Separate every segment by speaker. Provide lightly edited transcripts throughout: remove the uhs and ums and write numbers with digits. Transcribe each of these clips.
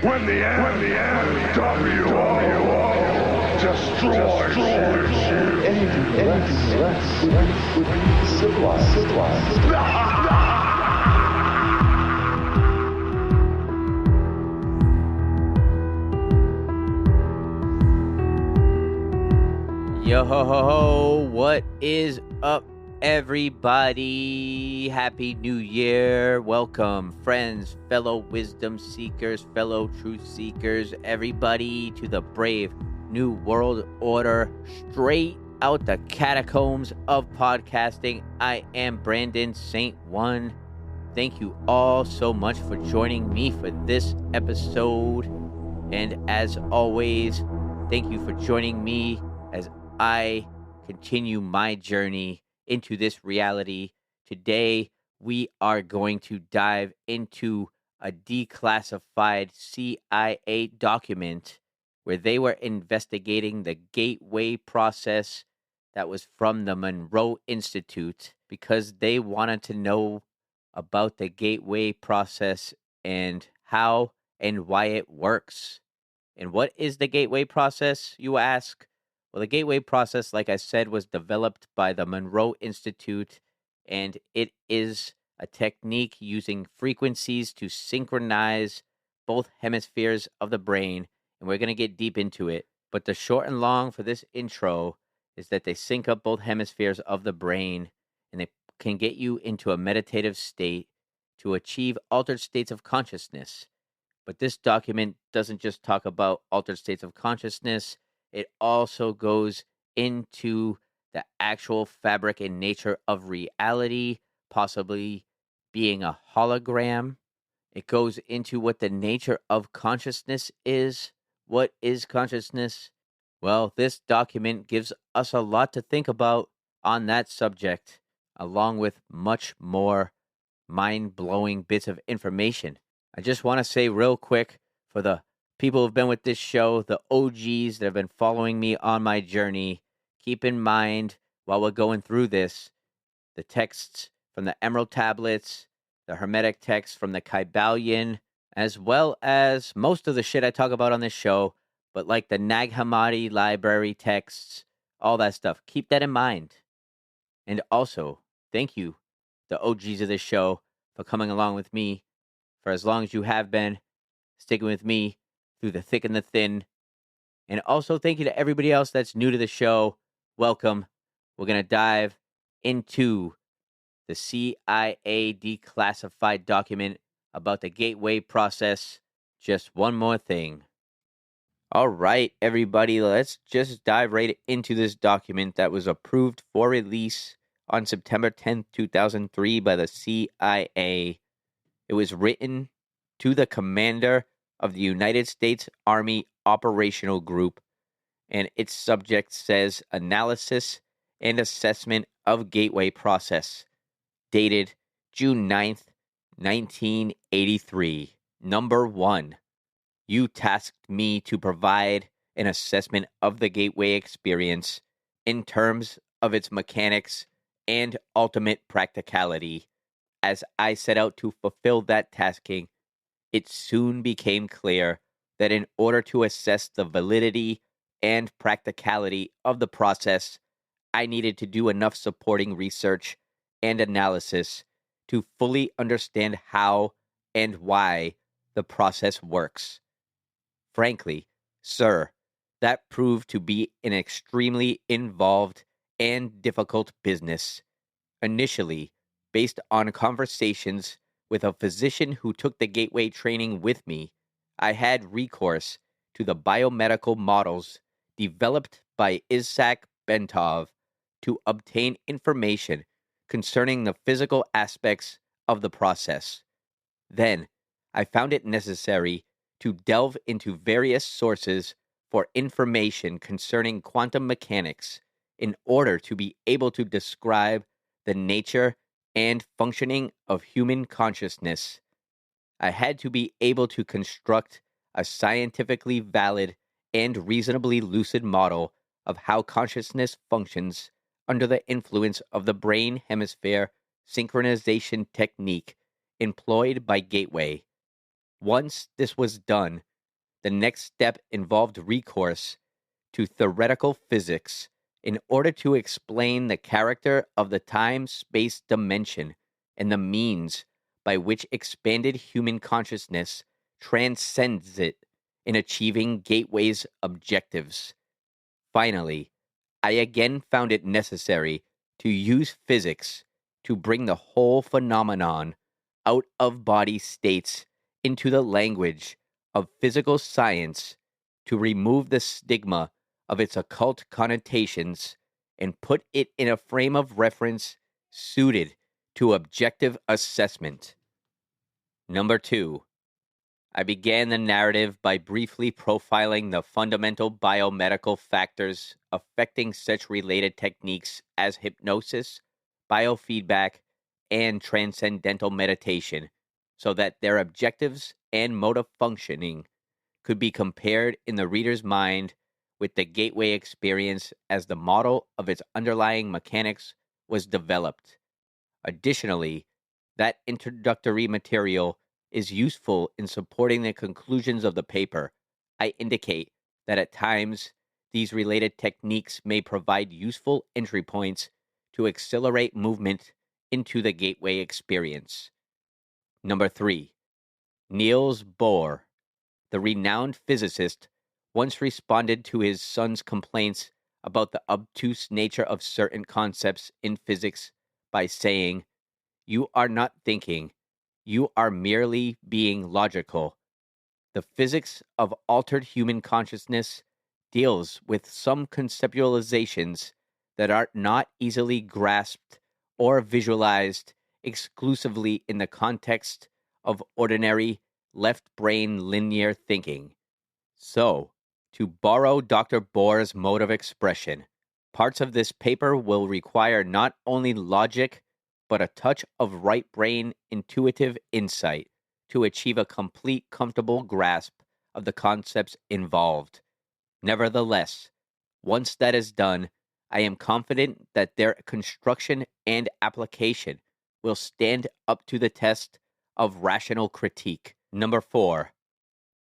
Speaker 1: When the NWO destroys you.
Speaker 2: Anything less would be civilized.
Speaker 3: Yo ho ho ho, what is up, everybody? Happy New Year. Welcome, friends, fellow wisdom seekers, fellow truth seekers, everybody to the brave new world order, straight out the catacombs of podcasting. I am Brandon St. One. Thank you all so much for joining me for this episode. And as always, thank you for joining me as I continue my journey into this reality. Today, we are going to dive into a declassified CIA document where they were investigating the gateway process that was from the Monroe Institute because they wanted to know about the gateway process and how and why it works. And what is the gateway process, you ask? Well, the gateway process, like I said, was developed by the Monroe Institute, and it is a technique using frequencies to synchronize both hemispheres of the brain, and we're going to get deep into it. But the short and long for this intro is that they sync up both hemispheres of the brain, and they can get you into a meditative state to achieve altered states of consciousness. But this document doesn't just talk about altered states of consciousness. It also goes into the actual fabric and nature of reality, possibly being a hologram. It goes into what the nature of consciousness is. What is consciousness? Well, this document gives us a lot to think about on that subject, along with much more mind-blowing bits of information. I just want to say real quick for the people who've been with this show, the OGs that have been following me on my journey, keep in mind while we're going through this, the texts from the Emerald Tablets, the Hermetic texts from the Kybalion, as well as most of the shit I talk about on this show, but like the Nag Hammadi library texts, all that stuff. Keep that in mind. And also, thank you, the OGs of this show, for coming along with me for as long as you have been, sticking with me through the thick and the thin. And also thank you to everybody else that's new to the show. Welcome. We're going to dive into the CIA declassified document about the gateway process. Just one more thing. All right, everybody, let's just dive right into this document that was approved for release on September 10th, 2003 by the CIA. It was written to the commander of the United States Army Operational Group, and its subject says Analysis and Assessment of Gateway Process, dated June 9th, 1983. Number 1. You tasked me to provide an assessment of the gateway experience in terms of its mechanics and ultimate practicality. As I set out to fulfill that tasking, it soon became clear that in order to assess the validity and practicality of the process, I needed to do enough supporting research and analysis to fully understand how and why the process works. Frankly, sir, that proved to be an extremely involved and difficult business. Initially, based on conversations with a physician who took the gateway training with me, I had recourse to the biomedical models developed by Isaac Bentov to obtain information concerning the physical aspects of the process. Then, I found it necessary to delve into various sources for information concerning quantum mechanics in order to be able to describe the nature and functioning of human consciousness. I had to be able to construct a scientifically valid and reasonably lucid model of how consciousness functions under the influence of the brain hemisphere synchronization technique employed by Gateway. Once this was done, The next step involved recourse to theoretical physics in order to explain the character of the time-space dimension and the means by which expanded human consciousness transcends it in achieving Gateway's objectives. Finally, I again found it necessary to use physics to bring the whole phenomenon out of body states into the language of physical science to remove the stigma of its occult connotations and put it in a frame of reference suited to objective assessment. Number 2. I began the narrative by briefly profiling the fundamental biomedical factors affecting such related techniques as hypnosis, biofeedback, and transcendental meditation, so that their objectives and mode of functioning could be compared in the reader's mind with the Gateway experience as the model of its underlying mechanics was developed. Additionally, that introductory material is useful in supporting the conclusions of the paper. I indicate that at times these related techniques may provide useful entry points to accelerate movement into the Gateway experience. Number 3. Niels Bohr, the renowned physicist, once responded to his son's complaints about the obtuse nature of certain concepts in physics by saying, "You are not thinking, you are merely being logical." The physics of altered human consciousness deals with some conceptualizations that are not easily grasped or visualized exclusively in the context of ordinary left brain linear thinking. So, to borrow Dr. Bohr's mode of expression, parts of this paper will require not only logic, but a touch of right brain intuitive insight to achieve a complete, comfortable grasp of the concepts involved. Nevertheless, once that is done, I am confident that their construction and application will stand up to the test of rational critique. Number 4.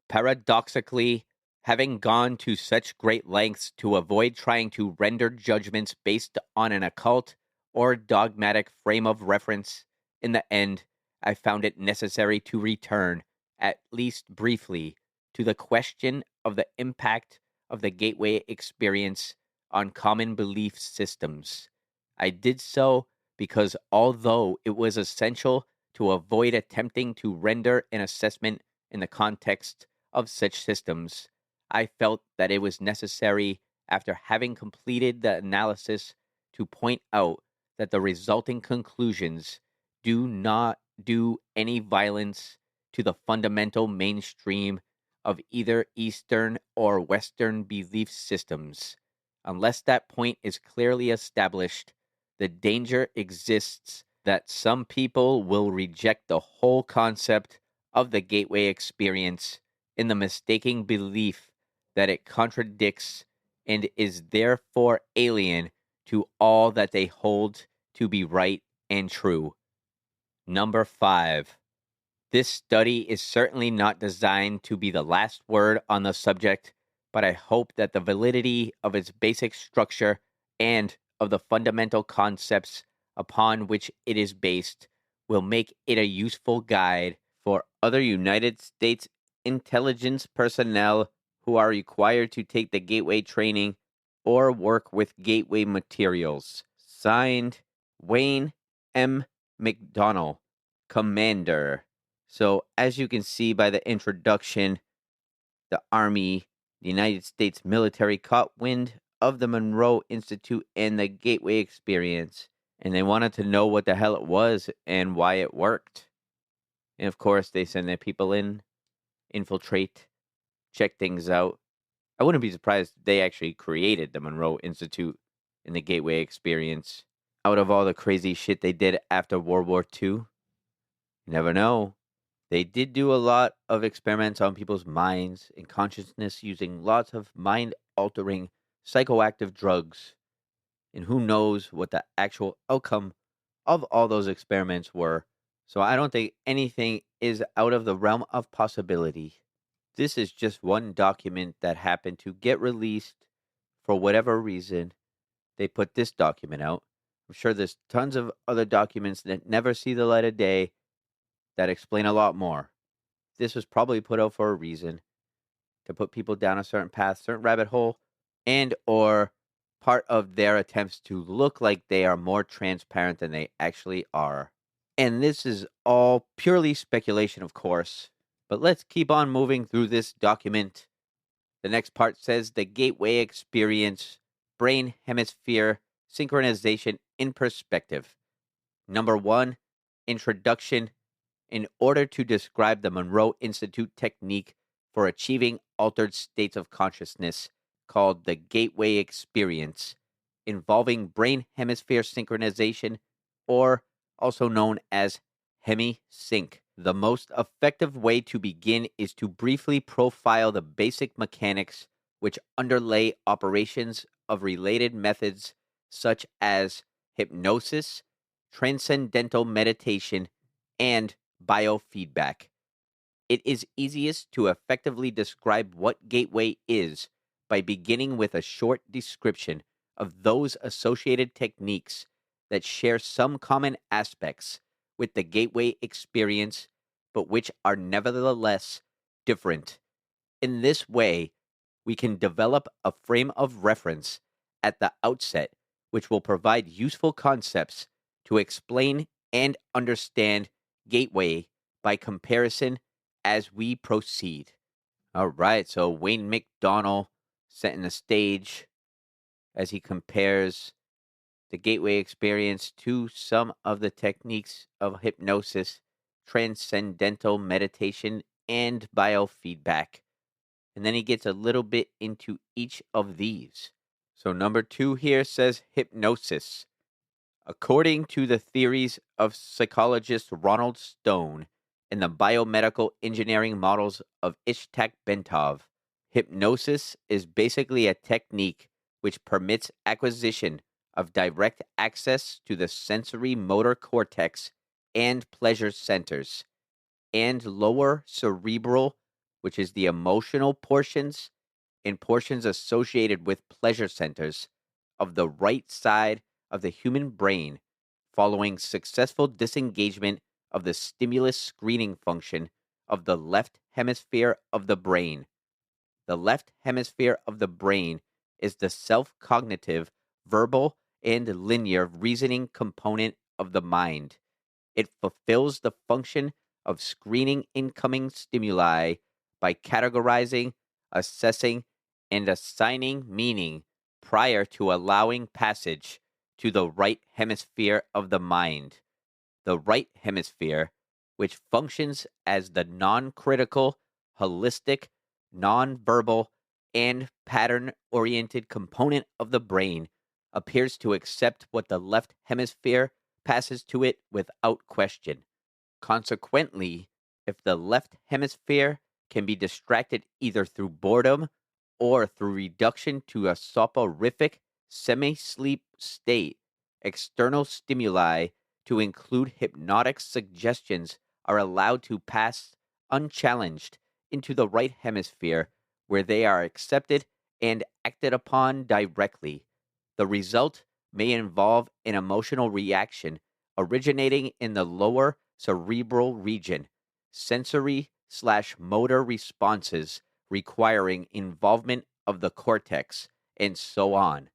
Speaker 3: Paradoxically, having gone to such great lengths to avoid trying to render judgments based on an occult or dogmatic frame of reference, in the end, I found it necessary to return, at least briefly, to the question of the impact of the Gateway experience on common belief systems. I did so because although it was essential to avoid attempting to render an assessment in the context of such systems, I felt that it was necessary, after having completed the analysis, to point out that the resulting conclusions do not do any violence to the fundamental mainstream of either Eastern or Western belief systems. Unless that point is clearly established, the danger exists that some people will reject the whole concept of the Gateway experience in the mistaken belief that it contradicts and is therefore alien to all that they hold to be right and true. Number 5. This study is certainly not designed to be the last word on the subject, but I hope that the validity of its basic structure and of the fundamental concepts upon which it is based will make it a useful guide for other United States intelligence personnel who are required to take the Gateway training or work with Gateway materials. Signed, Wayne M. McDonnell, Commander. So, as you can see by the introduction, the Army, the United States military caught wind of the Monroe Institute and the Gateway experience, and they wanted to know what the hell it was and why it worked. And of course, they send their people in, infiltrate, check things out. I wouldn't be surprised if they actually created the Monroe Institute and the Gateway experience out of all the crazy shit they did after World War II. You never know. They did do a lot of experiments on people's minds and consciousness using lots of mind-altering psychoactive drugs. And who knows what the actual outcome of all those experiments were. So I don't think anything is out of the realm of possibility. This is just one document that happened to get released for whatever reason. They put this document out. I'm sure there's tons of other documents that never see the light of day that explain a lot more. This was probably put out for a reason to put people down a certain path, certain rabbit hole, and or part of their attempts to look like they are more transparent than they actually are. And this is all purely speculation, of course. But let's keep on moving through this document. The next part says the gateway experience, brain hemisphere synchronization in perspective. Number one, introduction. In order to describe the Monroe Institute technique for achieving altered states of consciousness called the gateway experience, involving brain hemisphere synchronization, or also known as hemi-sync. The most effective way to begin is to briefly profile the basic mechanics which underlay operations of related methods such as hypnosis, transcendental meditation, and biofeedback. It is easiest to effectively describe what gateway is by beginning with a short description of those associated techniques that share some common aspects with the gateway experience, but which are nevertheless different. In this way, we can develop a frame of reference at the outset, which will provide useful concepts to explain and understand gateway by comparison as we proceed. All right, so Wayne McDonnell setting the stage as he compares the gateway experience to some of the techniques of hypnosis, transcendental meditation, and biofeedback. And then he gets a little bit into each of these. So, number two here says hypnosis. According to the theories of psychologist Ronald Stone and the biomedical engineering models of Ishtak Bentov, hypnosis is basically a technique which permits acquisition of direct access to the sensory motor cortex and pleasure centers, and lower cerebral, which is the emotional portions and portions associated with pleasure centers of the right side of the human brain following successful disengagement of the stimulus screening function of the left hemisphere of the brain. The left hemisphere of the brain is the self cognitive, verbal, and linear reasoning component of the mind. It fulfills the function of screening incoming stimuli by categorizing, assessing, and assigning meaning prior to allowing passage to the right hemisphere of the mind. The right hemisphere, which functions as the non critical, holistic, non verbal, and pattern oriented component of the brain, appears to accept what the left hemisphere passes to it without question. Consequently, if the left hemisphere can be distracted either through boredom or through reduction to a soporific semi-sleep state, external stimuli to include hypnotic suggestions are allowed to pass unchallenged into the right hemisphere where they are accepted and acted upon directly. The result may involve an emotional reaction originating in the lower cerebral region, sensory/motor responses requiring involvement of the cortex, and so on.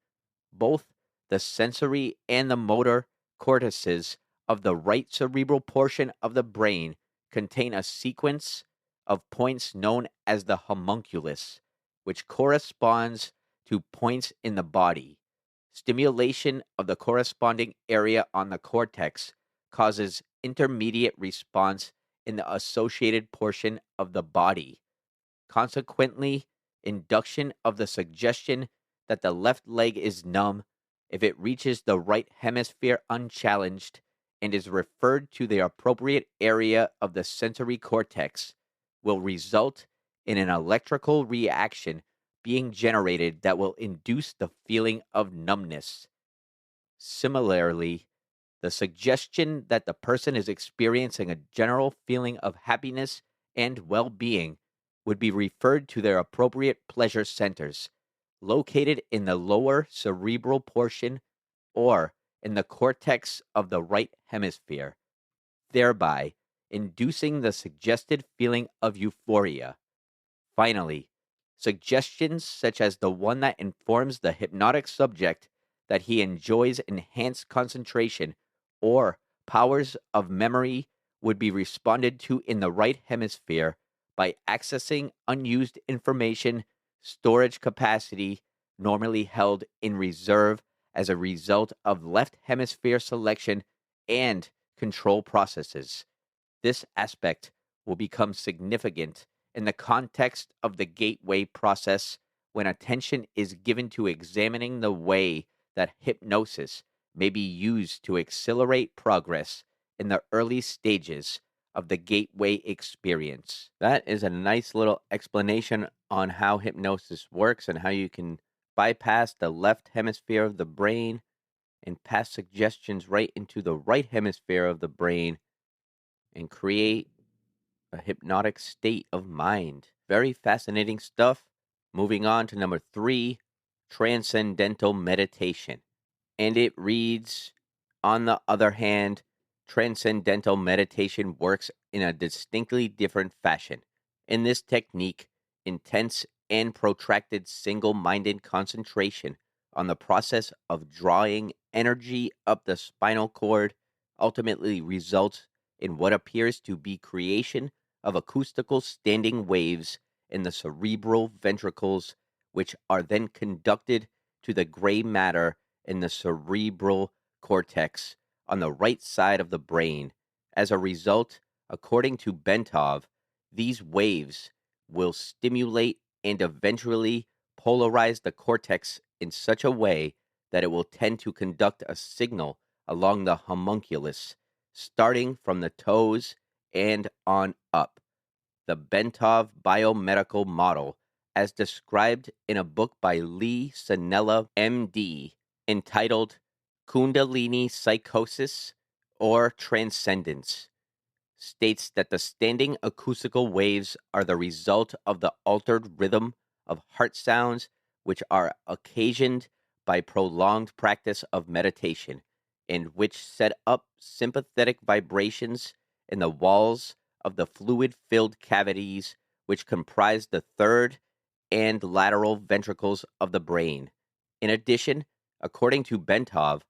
Speaker 3: Both the sensory and the motor cortices of the right cerebral portion of the brain contain a sequence of points known as the homunculus, which corresponds to points in the body. Stimulation of the corresponding area on the cortex causes intermediate response in the associated portion of the body. Consequently, induction of the suggestion that the left leg is numb, if it reaches the right hemisphere unchallenged and is referred to the appropriate area of the sensory cortex, will result in an electrical reaction being generated that will induce the feeling of numbness. Similarly, the suggestion that the person is experiencing a general feeling of happiness and well being would be referred to their appropriate pleasure centers, located in the lower cerebral portion or in the cortex of the right hemisphere, thereby inducing the suggested feeling of euphoria. Finally, suggestions such as the one that informs the hypnotic subject that he enjoys enhanced concentration or powers of memory would be responded to in the right hemisphere by accessing unused information storage capacity normally held in reserve as a result of left hemisphere selection and control processes. This aspect will become significant in the context of the gateway process when attention is given to examining the way that hypnosis may be used to accelerate progress in the early stages of the gateway experience. That is a nice little explanation on how hypnosis works and how you can bypass the left hemisphere of the brain and pass suggestions right into the right hemisphere of the brain and create a hypnotic state of mind. Very fascinating stuff. Moving on to number 3, transcendental meditation. And it reads, on the other hand, transcendental meditation works in a distinctly different fashion. In this technique, intense and protracted single minded concentration on the process of drawing energy up the spinal cord ultimately results in what appears to be creation of acoustical standing waves in the cerebral ventricles, which are then conducted to the gray matter in the cerebral cortex on the right side of the brain. As a result, according to Bentov, these waves will stimulate and eventually polarize the cortex in such a way that it will tend to conduct a signal along the homunculus, starting from the toes and on up. The Bentov biomedical model, as described in a book by Lee Sanella, MD, entitled Kundalini Psychosis or Transcendence, states that the standing acoustical waves are the result of the altered rhythm of heart sounds, which are occasioned by prolonged practice of meditation, and which set up sympathetic vibrations in the walls of the fluid filled cavities which comprise the third and lateral ventricles of the brain. In addition, according to Bentov,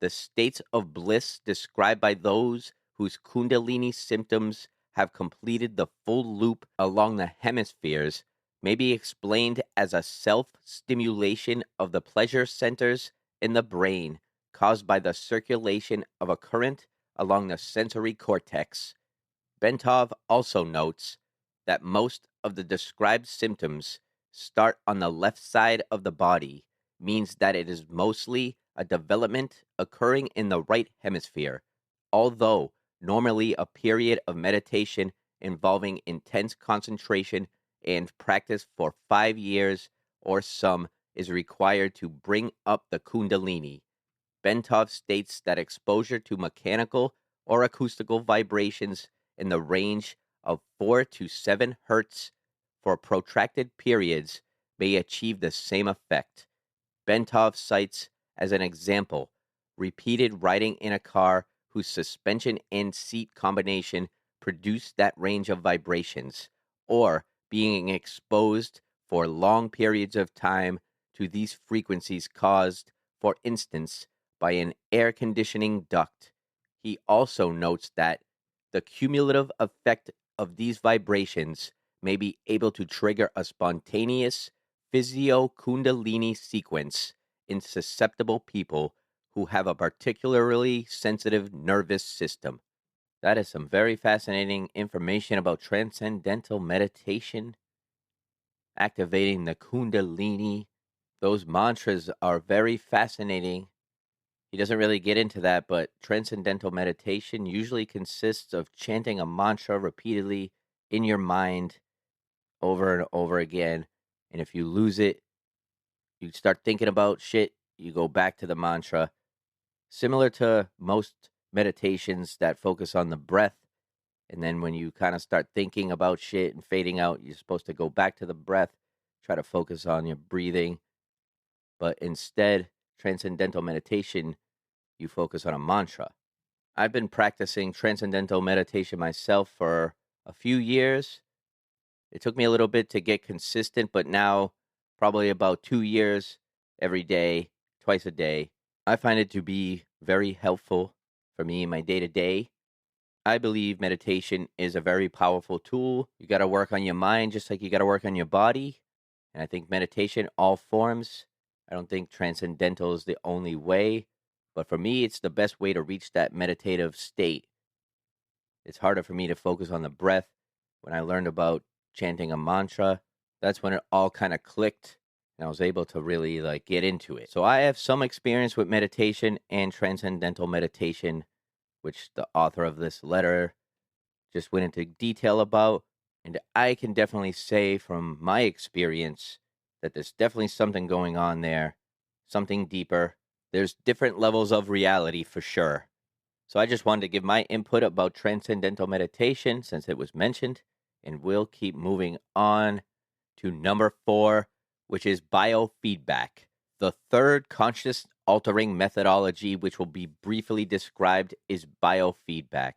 Speaker 3: the states of bliss described by those whose Kundalini symptoms have completed the full loop along the hemispheres may be explained as a self stimulation of the pleasure centers in the brain caused by the circulation of a current along the sensory cortex. Bentov also notes that most of the described symptoms start on the left side of the body, means that it is mostly a development occurring in the right hemisphere, although normally a period of meditation involving intense concentration and practice for 5 years or some is required to bring up the Kundalini. Bentov states that exposure to mechanical or acoustical vibrations in the range of 4 to 7 hertz for protracted periods may achieve the same effect. Bentov cites as an example repeated riding in a car whose suspension and seat combination produce that range of vibrations, or being exposed for long periods of time to these frequencies caused, for instance, by an air conditioning duct. He also notes that the cumulative effect of these vibrations may be able to trigger a spontaneous physio-kundalini sequence in susceptible people who have a particularly sensitive nervous system. That is some very fascinating information about transcendental meditation, activating the kundalini. Those mantras are very fascinating. He doesn't really get into that, but transcendental meditation usually consists of chanting a mantra repeatedly in your mind over and over again. And if you lose it, you start thinking about shit, you go back to the mantra. Similar to most meditations that focus on the breath, And then when you kind of start thinking about shit and fading out, you're supposed to go back to the breath, try to focus on your breathing. But instead, transcendental meditation, you focus on a mantra. I've been practicing transcendental meditation myself for a few years. It took me a little bit to get consistent, but now probably about 2 years every day, twice a day. I find it to be very helpful for me in my day to day. I believe meditation is a very powerful tool. You got to work on your mind just like you got to work on your body. And I think meditation, all forms, I don't think transcendental is the only way. But for me, it's the best way to reach that meditative state. It's harder for me to focus on the breath. When I learned about chanting a mantra, that's when it all kind of clicked and I was able to really like get into it. So I have some experience with meditation and transcendental meditation, which the author of this letter just went into detail about. And I can definitely say from my experience that there's definitely something going on there, something deeper. There's different levels of reality for sure. So I just wanted to give my input about transcendental meditation since it was mentioned, and we'll keep moving on to number 4, which is biofeedback. The third conscious altering methodology, which will be briefly described, is biofeedback.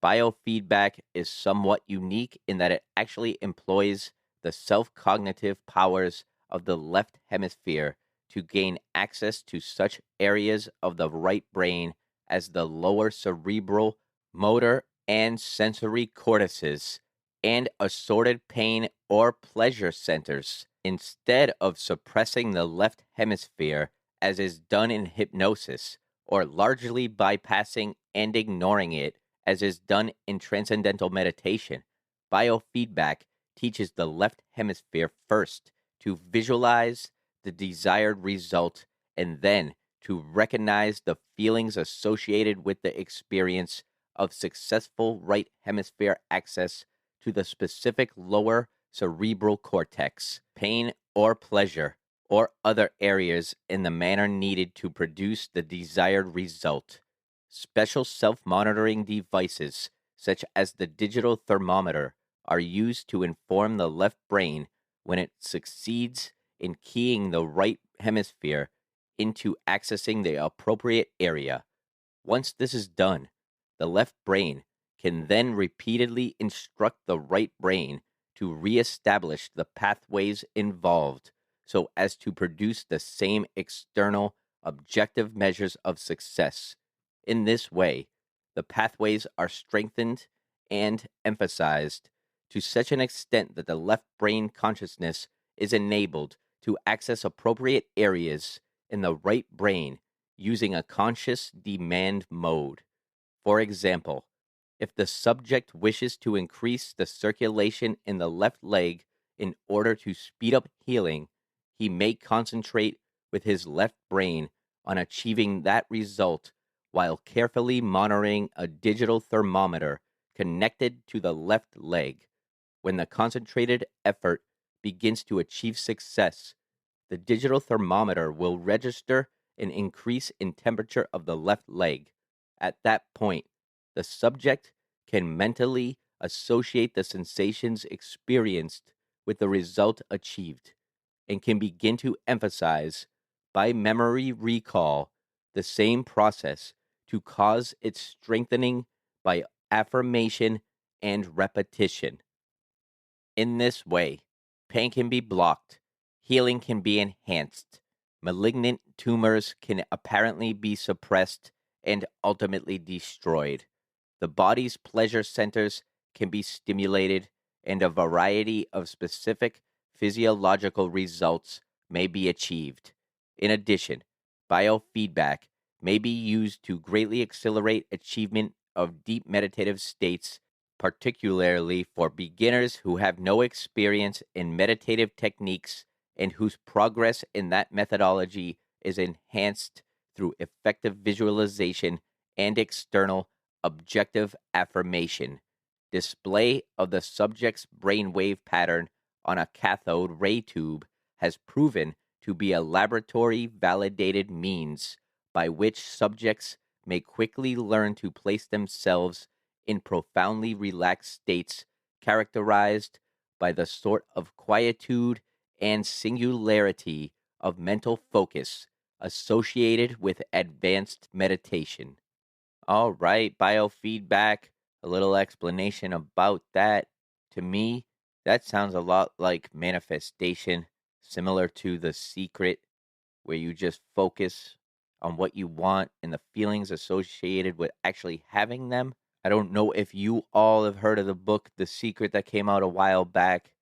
Speaker 3: Biofeedback is somewhat unique in that it actually employs the self-cognitive powers of the left hemisphere to gain access to such areas of the right brain as the lower cerebral, motor, and sensory cortices, and assorted pain or pleasure centers, instead of suppressing the left hemisphere as is done in hypnosis, or largely bypassing and ignoring it as is done in transcendental meditation. Biofeedback teaches the left hemisphere first to visualize the desired result and then to recognize the feelings associated with the experience of successful right hemisphere access to the specific lower cerebral cortex, pain or pleasure, or other areas in the manner needed to produce the desired result. Special self-monitoring devices, such as the digital thermometer, are used to inform the left brain when it succeeds in keying the right hemisphere into accessing the appropriate area. Once this is done, the left brain can then repeatedly instruct the right brain to reestablish the pathways involved so as to produce the same external objective measures of success. In this way, the pathways are strengthened and emphasized to such an extent that the left brain consciousness is enabled to access appropriate areas in the right brain using a conscious demand mode. For example, if the subject wishes to increase the circulation in the left leg in order to speed up healing, he may concentrate with his left brain on achieving that result while carefully monitoring a digital thermometer connected to the left leg. When the concentrated effort begins to achieve success, the digital thermometer will register an increase in temperature of the left leg. At that point, the subject can mentally associate the sensations experienced with the result achieved and can begin to emphasize, by memory recall, the same process to cause its strengthening by affirmation and repetition. In this way, pain can be blocked, healing can be enhanced, malignant tumors can apparently be suppressed and ultimately destroyed. The body's pleasure centers can be stimulated, and a variety of specific physiological results may be achieved. In addition, biofeedback may be used to greatly accelerate achievement of deep meditative states, particularly for beginners who have no experience in meditative techniques and whose progress in that methodology is enhanced through effective visualization and external objective affirmation. Display of the subject's brainwave pattern on a cathode ray tube has proven to be a laboratory validated means by which subjects may quickly learn to place themselves in profoundly relaxed states characterized by the sort of quietude and singularity of mental focus associated with advanced meditation. All right, biofeedback, a little explanation about that. To me, that sounds a lot like manifestation, similar to The Secret, where you just focus on what you want and the feelings associated with actually having them. I don't know if you all have heard of the book The Secret that came out a while back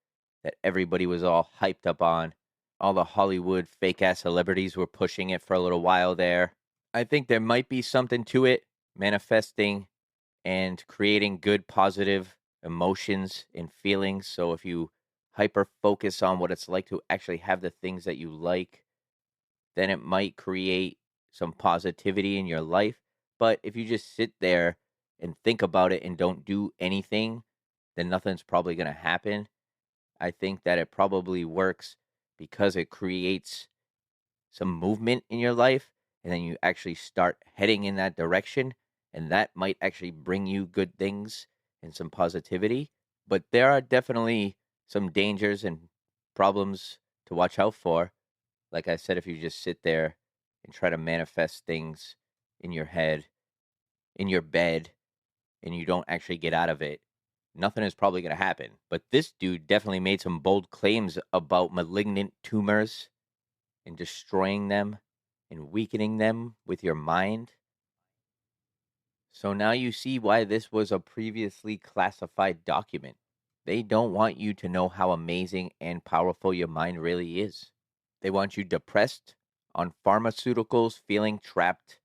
Speaker 3: that everybody was all hyped up on. All the Hollywood fake ass celebrities were pushing it for a little while there. I think there might be something to it, manifesting and creating good positive emotions and feelings. So if you hyper focus on what it's like to actually have the things that you like, then it might create some positivity in your life. But if you just sit there and think about it and don't do anything, then nothing's probably going to happen. I think that it probably works because it creates some movement in your life, and then you actually start heading in that direction, and that might actually bring you good things and some positivity. But there are definitely some dangers and problems to watch out for. Like I said, if you just sit there and try to manifest things in your head, in your bed, and you don't actually get out of it, nothing is probably going to happen. But this dude definitely made some bold claims about malignant tumors and destroying them and weakening them with your mind. So now you see why this was a previously classified document. They don't want you to know how amazing and powerful your mind really is. They want you depressed on pharmaceuticals, feeling trapped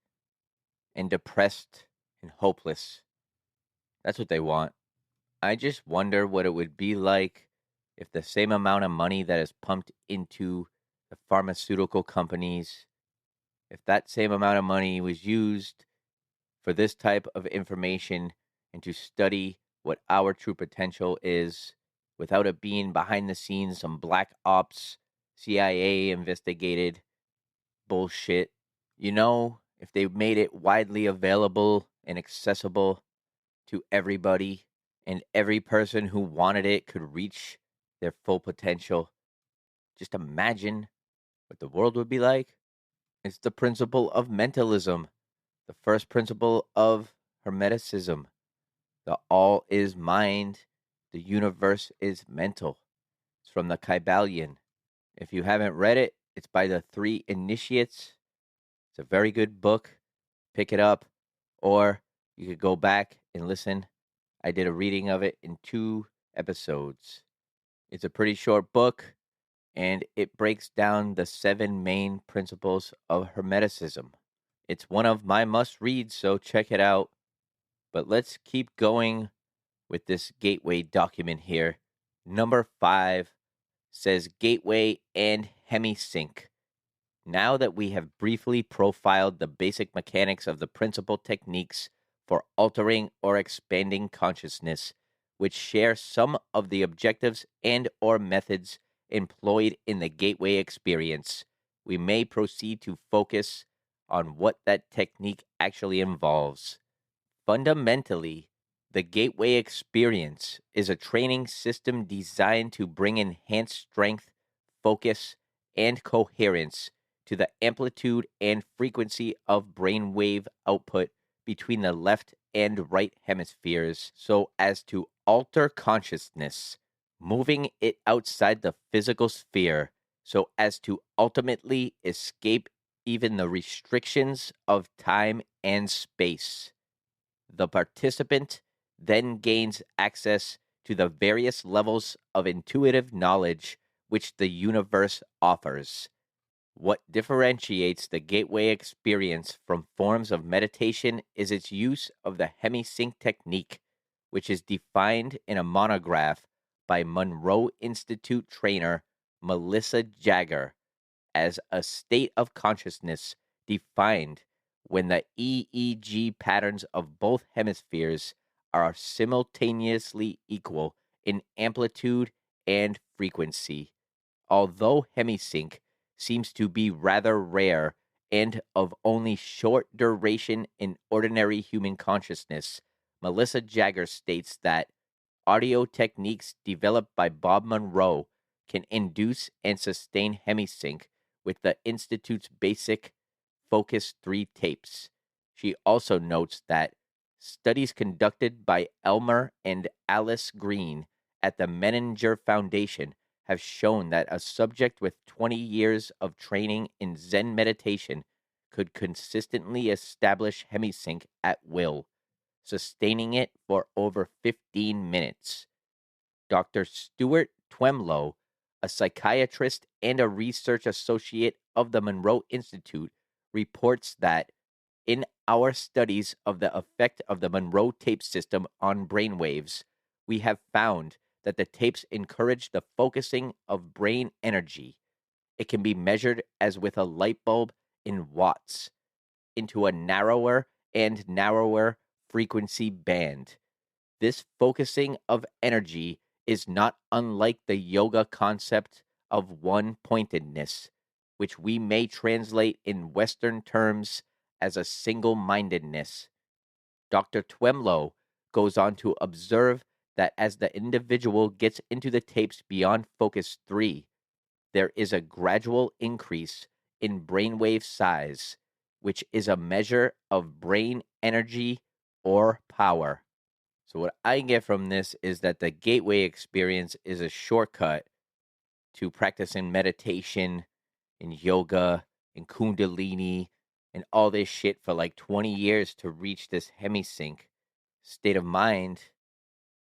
Speaker 3: and depressed and hopeless. That's what they want. I just wonder what it would be like if the same amount of money that is pumped into the pharmaceutical companies, if that same amount of money was used for this type of information and to study what our true potential is without it being behind the scenes, some black ops, CIA investigated bullshit. If they made it widely available and accessible to everybody, and every person who wanted it could reach their full potential, just imagine what the world would be like. It's the principle of mentalism, the first principle of Hermeticism. The all is mind, the universe is mental. It's from the Kybalion. If you haven't read it, it's by the Three Initiates. It's a very good book. Pick it up, or you could go back and listen. I did a reading of it in 2 episodes. It's a pretty short book, and it breaks down the 7 main principles of Hermeticism. It's one of my must reads, so check it out. But let's keep going with this gateway document here. Number 5 says gateway and hemisync. Now that we have briefly profiled the basic mechanics of the principal techniques for altering or expanding consciousness, which share some of the objectives and or methods employed in the gateway experience, we may proceed to focus on what that technique actually involves. Fundamentally, the gateway experience is a training system designed to bring enhanced strength, focus, and coherence to the amplitude and frequency of brainwave output between the left and right hemispheres so as to alter consciousness, moving it outside the physical sphere so as to ultimately escape even the restrictions of time and space. The participant then gains access to the various levels of intuitive knowledge which the universe offers. What differentiates the gateway experience from forms of meditation is its use of the hemisync technique, which is defined in a monograph by Monroe Institute trainer Melissa Jagger as a state of consciousness defined when the EEG patterns of both hemispheres are simultaneously equal in amplitude and frequency. Although hemisync seems to be rather rare and of only short duration in ordinary human consciousness, Melissa Jagger states that audio techniques developed by Bob Monroe can induce and sustain hemisync with the Institute's basic Focus 3 tapes. She also notes that studies conducted by Elmer and Alice Green at the Menninger Foundation have shown that a subject with 20 years of training in Zen meditation could consistently establish hemisync at will, sustaining it for over 15 minutes. Dr. Stuart Twemlow, a psychiatrist and a research associate of the Monroe Institute, reports that in our studies of the effect of the Monroe tape system on brainwaves, we have found that the tapes encourage the focusing of brain energy. It can be measured as with a light bulb in watts into a narrower and narrower frequency band. This focusing of energy is not unlike the yoga concept of one pointedness, which we may translate in Western terms as a single mindedness. Dr. Twemlow goes on to observe that as the individual gets into the tapes beyond focus 3, there is a gradual increase in brainwave size, which is a measure of brain energy or power. So, what I get from this is that the gateway experience is a shortcut to practicing meditation and yoga and Kundalini and all this shit for like 20 years to reach this hemisync state of mind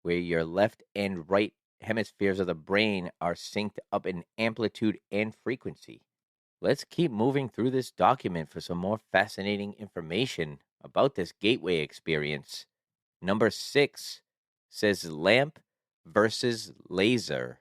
Speaker 3: where your left and right hemispheres of the brain are synced up in amplitude and frequency. Let's keep moving through this document for some more fascinating information about this gateway experience. Number 6 says lamp versus laser.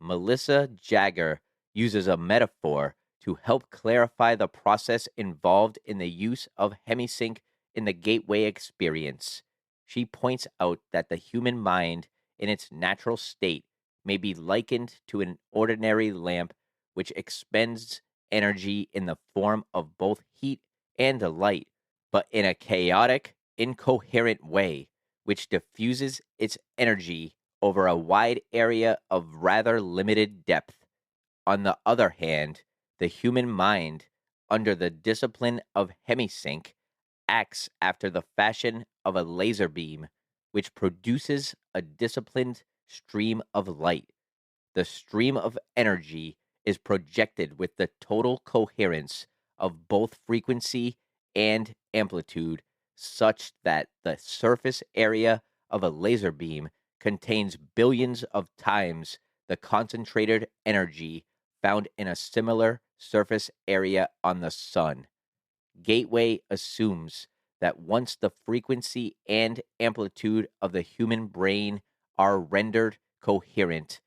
Speaker 3: Melissa Jagger uses a metaphor to help clarify the process involved in the use of hemisync in the gateway experience. She points out that the human mind, in its natural state, may be likened to an ordinary lamp which expends energy in the form of both heat and light, but in a chaotic, incoherent way, which diffuses its energy over a wide area of rather limited depth. On the other hand, the human mind, under the discipline of hemisync, acts after the fashion of a laser beam, which produces a disciplined stream of light. The stream of energy is projected with the total coherence of both frequency and amplitude, such that the surface area of a laser beam contains billions of times the concentrated energy found in a similar surface area on the sun. Gateway assumes that once the frequency and amplitude of the human brain are rendered coherent,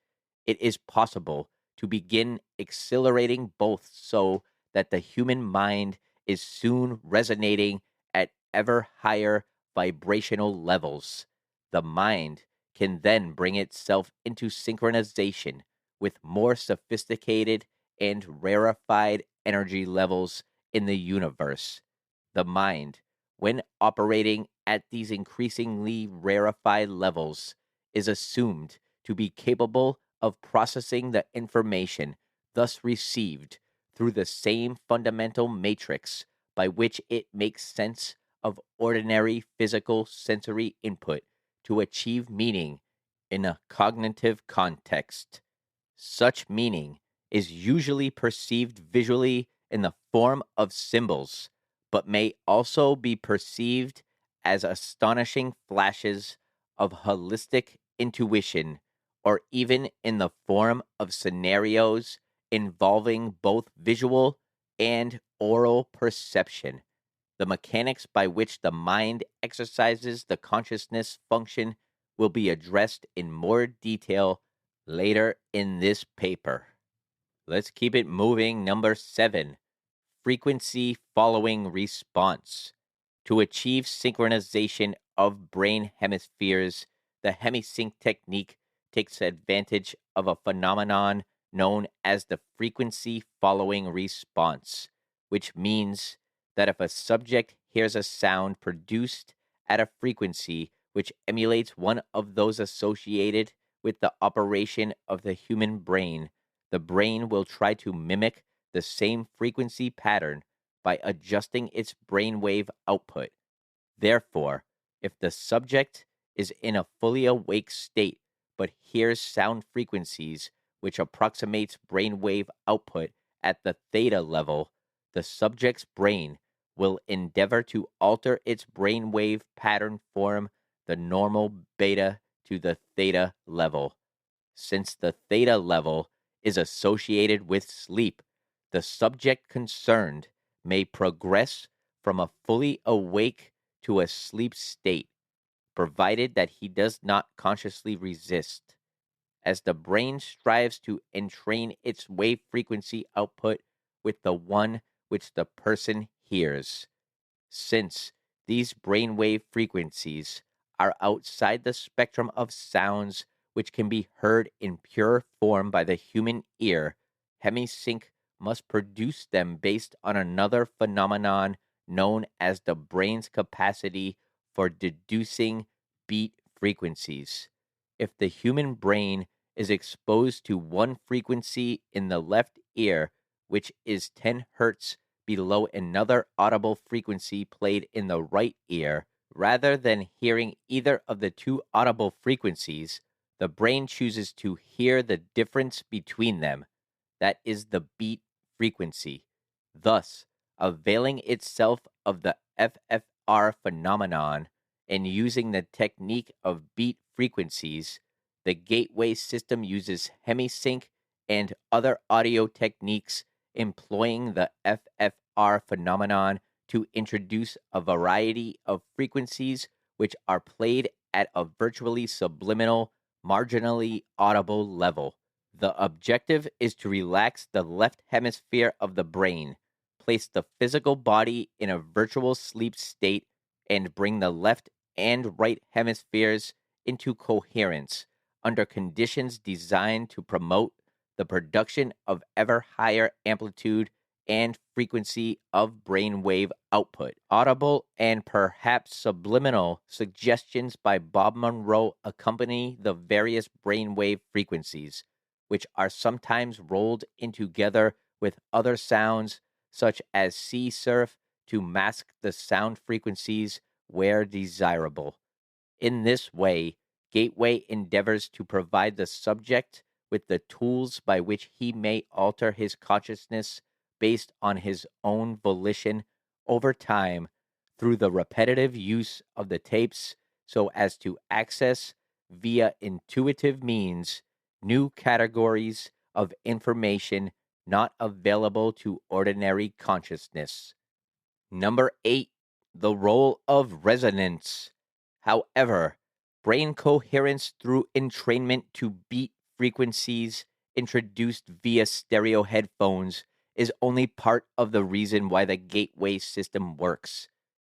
Speaker 3: it is possible to begin accelerating both so that the human mind is soon resonating at ever higher vibrational levels. The mind can then bring itself into synchronization with more sophisticated and rarefied energy levels in the universe. The mind, when operating at these increasingly rarefied levels, is assumed to be capable of processing the information thus received through the same fundamental matrix by which it makes sense of ordinary physical sensory input to achieve meaning in a cognitive context. Such meaning is usually perceived visually in the form of symbols, but may also be perceived as astonishing flashes of holistic intuition, or even in the form of scenarios involving both visual and oral perception. The mechanics by which the mind exercises the consciousness function will be addressed in more detail later in this paper. Let's keep it moving. Number 7, frequency following response. To achieve synchronization of brain hemispheres, the hemisync technique takes advantage of a phenomenon known as the frequency following response, which means that if a subject hears a sound produced at a frequency which emulates one of those associated with the operation of the human brain, the brain will try to mimic the same frequency pattern by adjusting its brainwave output. Therefore, if the subject is in a fully awake state but hears sound frequencies which approximates brainwave output at the theta level, the subject's brain will endeavor to alter its brainwave pattern from the normal beta to the theta level. Since the theta level is associated with sleep, the subject concerned may progress from a fully awake to a sleep state, provided that he does not consciously resist. As the brain strives to entrain its wave frequency output with the one which the person hears. Since these brainwave frequencies are outside the spectrum of sounds which can be heard in pure form by the human ear, hemisync must produce them based on another phenomenon known as the brain's capacity for deducing beat frequencies. If the human brain is exposed to one frequency in the left ear, which is 10 hertz below another audible frequency played in the right ear, rather than hearing either of the two audible frequencies, the brain chooses to hear the difference between them. That is the beat frequency. Thus, availing itself of the FFR phenomenon and using the technique of beat frequencies, the gateway system uses hemisync and other audio techniques employing the FFR phenomenon to introduce a variety of frequencies which are played at a virtually subliminal, marginally audible level. The objective is to relax the left hemisphere of the brain, place the physical body in a virtual sleep state, and bring the left and right hemispheres into coherence under conditions designed to promote the production of ever higher amplitude and frequency of brainwave output. Audible and perhaps subliminal suggestions by Bob Monroe accompany the various brainwave frequencies, which are sometimes rolled in together with other sounds, such as sea surf, to mask the sound frequencies where desirable. In this way, Gateway endeavors to provide the subject with the tools by which he may alter his consciousness based on his own volition over time through the repetitive use of the tapes so as to access via intuitive means new categories of information not available to ordinary consciousness. Number 8, the role of resonance. However, brain coherence through entrainment to beat frequencies introduced via stereo headphones is only part of the reason why the gateway system works.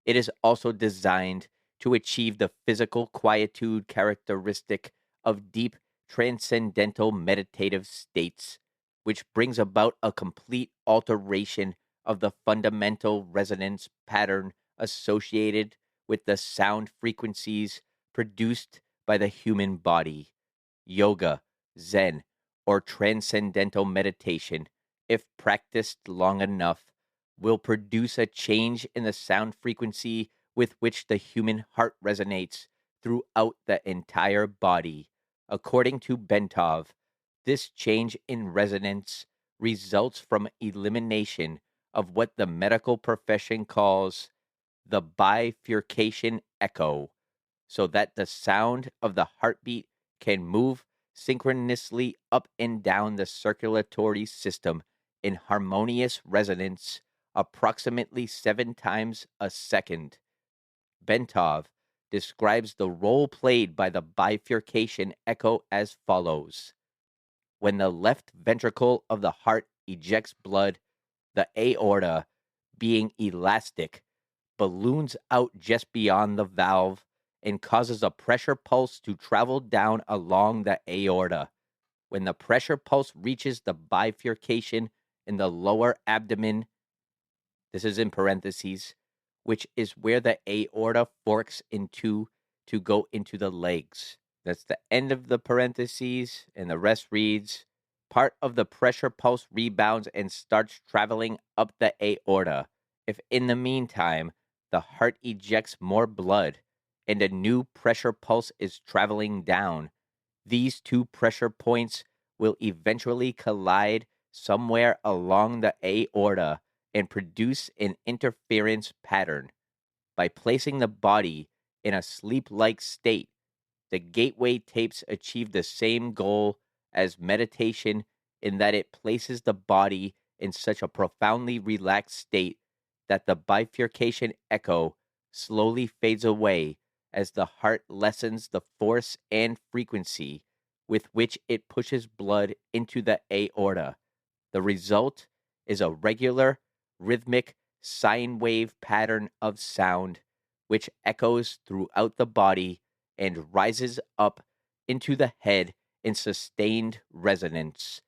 Speaker 3: It is also designed to achieve the physical quietude characteristic of deep transcendental meditative states, which brings about a complete alteration of the fundamental resonance pattern associated with the sound frequencies produced by the human body. Yoga, Zen, or transcendental meditation, if practiced long enough, will produce a change in the sound frequency with which the human heart resonates throughout the entire body. According to Bentov, this change in resonance results from elimination of what the medical profession calls the bifurcation echo, so that the sound of the heartbeat can move synchronously up and down the circulatory system in harmonious resonance approximately 7 times a second. Bentov describes the role played by the bifurcation echo as follows. When the left ventricle of the heart ejects blood, the aorta, being elastic, balloons out just beyond the valve and causes a pressure pulse to travel down along the aorta. When the pressure pulse reaches the bifurcation in the lower abdomen, this is in parentheses, which is where the aorta forks into to go into the legs. That's the end of the parentheses, and the rest reads, part of the pressure pulse rebounds and starts traveling up the aorta. If in the meantime, the heart ejects more blood and a new pressure pulse is traveling down, these two pressure points will eventually collide somewhere along the aorta and produce an interference pattern. By placing the body in a sleep-like state, the gateway tapes achieve the same goal as meditation in that it places the body in such a profoundly relaxed state that the bifurcation echo slowly fades away as the heart lessens the force and frequency with which it pushes blood into the aorta. The result is a regular, rhythmic sine wave pattern of sound which echoes throughout the body and rises up into the head in sustained resonance.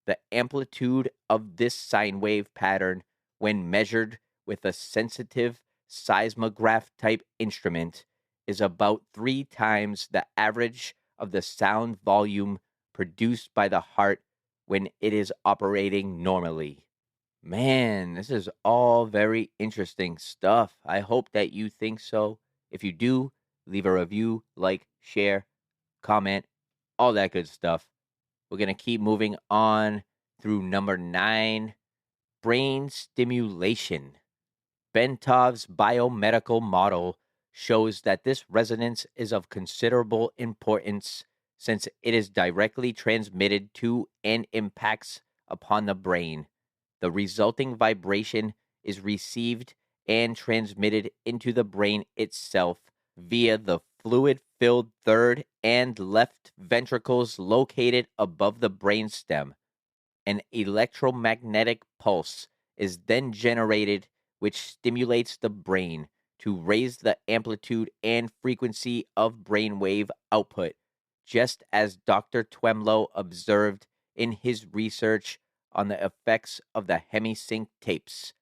Speaker 3: The amplitude of this sine wave pattern, when measured with a sensitive seismograph type instrument, is about 3 times the average of the sound volume produced by the heart when it is operating normally. Man, this is all very interesting stuff. I hope that you think so. If you do, leave a review, like, share, comment, all that good stuff. We're going to keep moving on through number 9, brain stimulation. Bentov's biomedical model shows that this resonance is of considerable importance since it is directly transmitted to and impacts upon the brain. The resulting vibration is received and transmitted into the brain itself via the fluid-filled third and left ventricles located above the brainstem. An electromagnetic pulse is then generated, which stimulates the brain to raise the amplitude and frequency of brainwave output, just as Dr. Twemlow observed in his research on the effects of the hemisync tapes.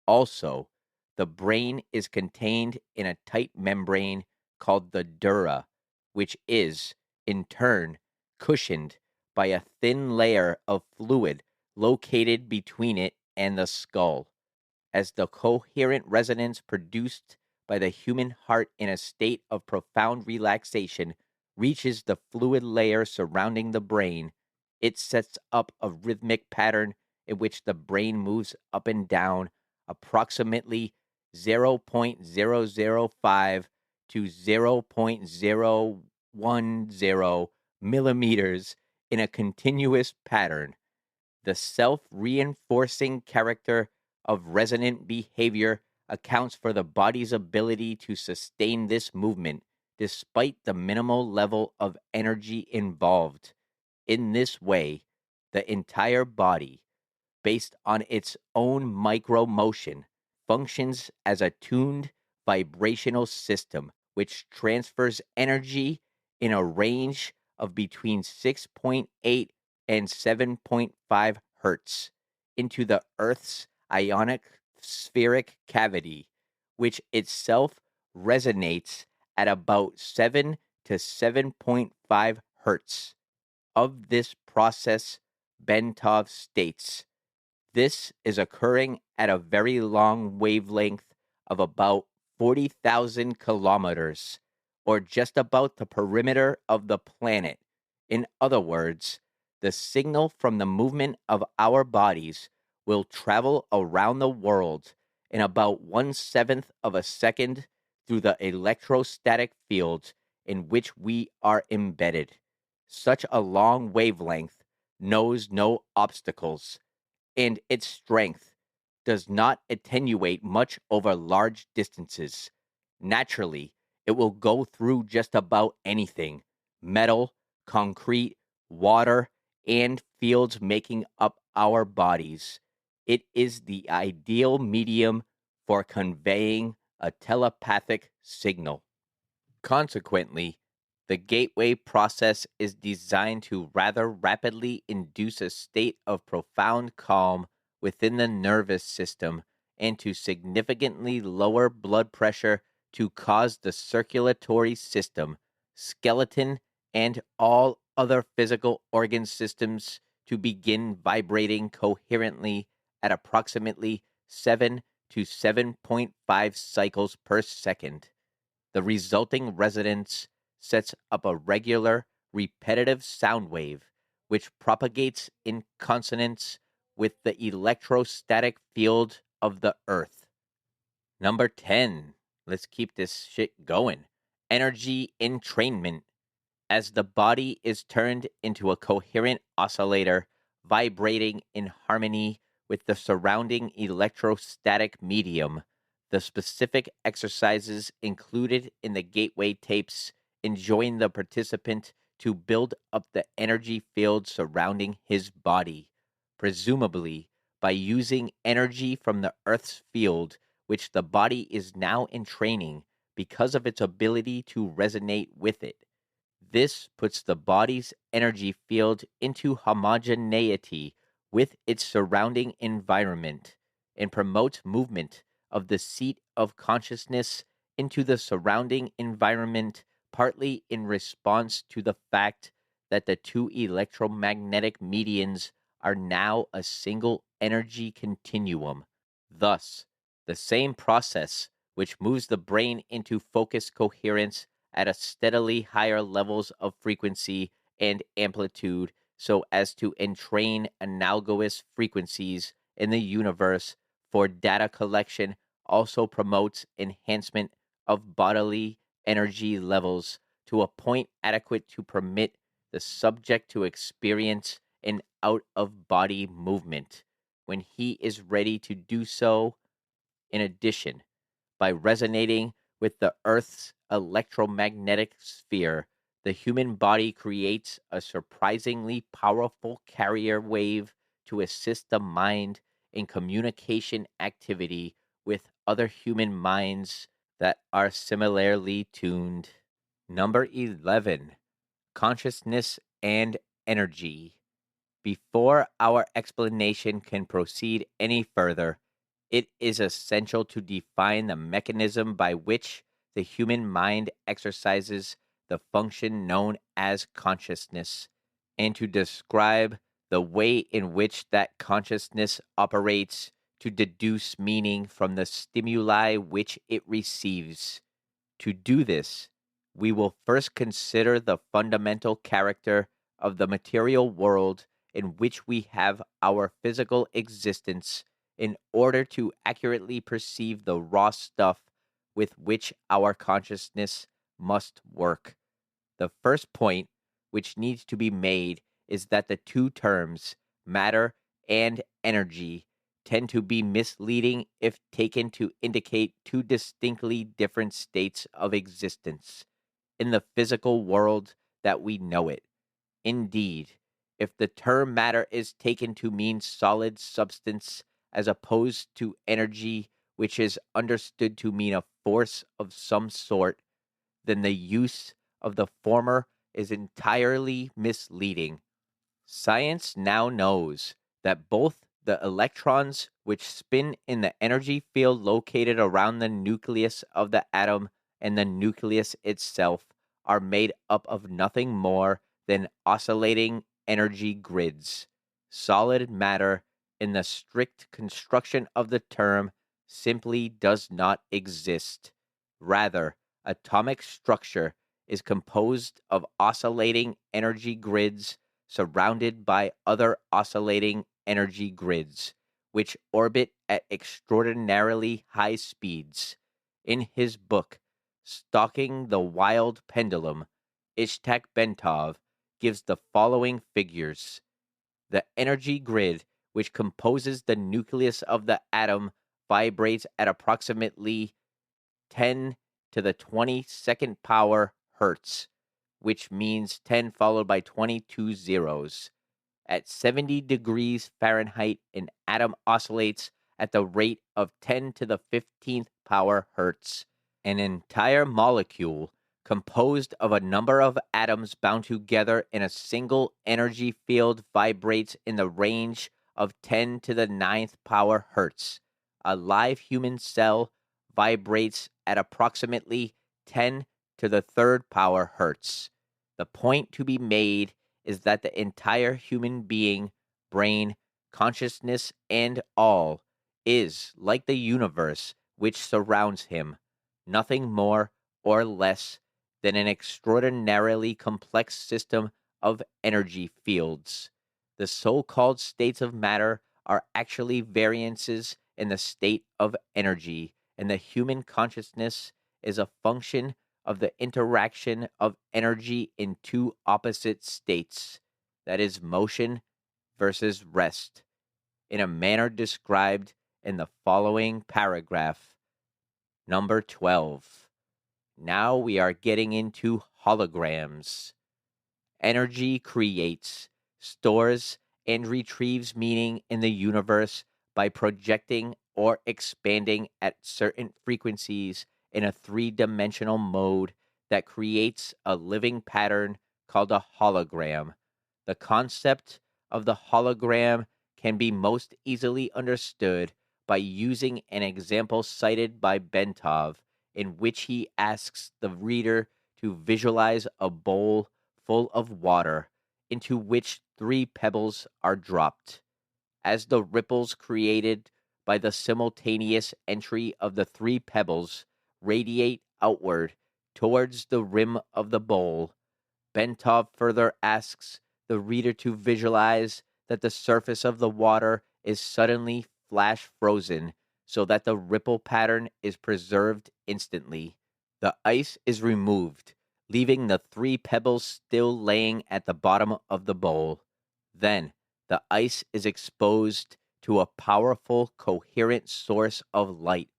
Speaker 3: Also, the brain is contained in a tight membrane called the dura, which is, in turn, cushioned by a thin layer of fluid located between it and the skull. As the coherent resonance produced by the human heart in a state of profound relaxation reaches the fluid layer surrounding the brain, it sets up a rhythmic pattern in which the brain moves up and down approximately 0.005 to 0.010 millimeters in a continuous pattern. The self-reinforcing character of resonant behavior accounts for the body's ability to sustain this movement despite the minimal level of energy involved. In this way, the entire body, based on its own micro motion, functions as a tuned vibrational system which transfers energy in a range of between 6.8 and 7.5 hertz into the Earth's ionic spheric cavity, which itself resonates at about 7 to 7.5 hertz. Of this process, Bentov states, this is occurring at a very long wavelength of about 40,000 kilometers, or just about the perimeter of the planet. In other words, the signal from the movement of our bodies will travel around the world in about 1/7 of a second through the electrostatic field in which we are embedded. Such a long wavelength knows no obstacles, and its strength does not attenuate much over large distances. Naturally, it will go through just about anything: metal, concrete, water, and fields making up our bodies. It is the ideal medium for conveying a telepathic signal. Consequently, the gateway process is designed to rather rapidly induce a state of profound calm within the nervous system and to significantly lower blood pressure to cause the circulatory system, skeleton, and all other physical organ systems to begin vibrating coherently at approximately 7 to 7.5 cycles per second. The resulting resonance sets up a regular, repetitive sound wave, which propagates in consonance with the electrostatic field of the Earth. Number 10. Let's keep this shit going. Energy entrainment. As the body is turned into a coherent oscillator, vibrating in harmony with the surrounding electrostatic medium, the specific exercises included in the gateway tapes enjoin the participant to build up the energy field surrounding his body, presumably by using energy from the Earth's field, which the body is now entraining because of its ability to resonate with it. This puts the body's energy field into homogeneity with its surrounding environment and promotes movement of the seat of consciousness into the surrounding environment, partly in response to the fact that the two electromagnetic medians are now a single energy continuum. Thus, the same process which moves the brain into focused coherence at a steadily higher levels of frequency and amplitude so as to entrain analogous frequencies in the universe for data collection also promotes enhancement of bodily energy levels to a point adequate to permit the subject to experience an out of body movement when he is ready to do so. In addition, by resonating with the Earth's electromagnetic sphere, the human body creates a surprisingly powerful carrier wave to assist the mind in communication activity with other human minds that are similarly tuned. Number 11. Consciousness and energy. Before our explanation can proceed any further, it is essential to define the mechanism by which the human mind exercises the function known as consciousness, and to describe the way in which that consciousness operates to deduce meaning from the stimuli which it receives. To do this, we will first consider the fundamental character of the material world in which we have our physical existence in order to accurately perceive the raw stuff with which our consciousness must work. The first point which needs to be made is that the two terms, matter and energy, tend to be misleading if taken to indicate two distinctly different states of existence in the physical world that we know it. Indeed, if the term matter is taken to mean solid substance as opposed to energy, which is understood to mean a force of some sort, then the use of the former is entirely misleading. Science now knows that both the electrons which spin in the energy field located around the nucleus of the atom and the nucleus itself are made up of nothing more than oscillating energy grids. Solid matter, in the strict construction of the term, simply does not exist. Rather, atomic structure is composed of oscillating energy grids surrounded by other oscillating energy grids, which orbit at extraordinarily high speeds. In his book, Stalking the Wild Pendulum, Ishtak Bentov gives the following figures. The energy grid, which composes the nucleus of the atom, vibrates at approximately 10 to the 22nd power hertz, which means 10 followed by 22 zeros. At 70 degrees Fahrenheit, an atom oscillates at the rate of 10 to the 15th power hertz. An entire molecule composed of a number of atoms bound together in a single energy field vibrates in the range of 10 to the 9th power hertz. A live human cell vibrates at approximately 10 to the third power hertz. The point to be made is that the entire human being, brain, consciousness, and all is like the universe which surrounds him, nothing more or less than an extraordinarily complex system of energy fields. The so called states of matter are actually variances in the state of energy, and the human consciousness is a function of the interaction of energy in two opposite states, that is, motion versus rest, in a manner described in the following paragraph. Number 12. Now we are getting into holograms. Energy creates, stores, and retrieves meaning in the universe by projecting or expanding at certain frequencies in a three-dimensional mode that creates a living pattern called a hologram. The concept of the hologram can be most easily understood by using an example cited by Bentov, in which he asks the reader to visualize a bowl full of water into which three pebbles are dropped. As the ripples created by the simultaneous entry of the three pebbles radiate outward towards the rim of the bowl, Bentov further asks the reader to visualize that the surface of the water is suddenly flash frozen so that the ripple pattern is preserved instantly. The ice is removed, leaving the three pebbles still laying at the bottom of the bowl. Then, the ice is exposed to a powerful, coherent source of light,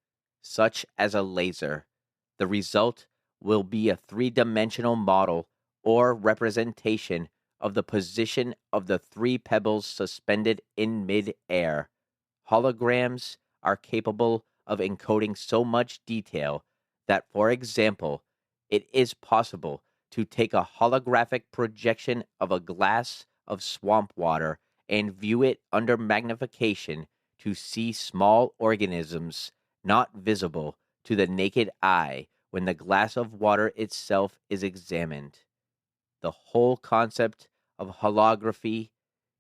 Speaker 3: such as a laser. The result will be a three-dimensional model or representation of the position of the three pebbles suspended in mid-air. Holograms are capable of encoding so much detail that, for example, it is possible to take a holographic projection of a glass of swamp water and view it under magnification to see small organisms not visible to the naked eye when the glass of water itself is examined. The whole concept of holography,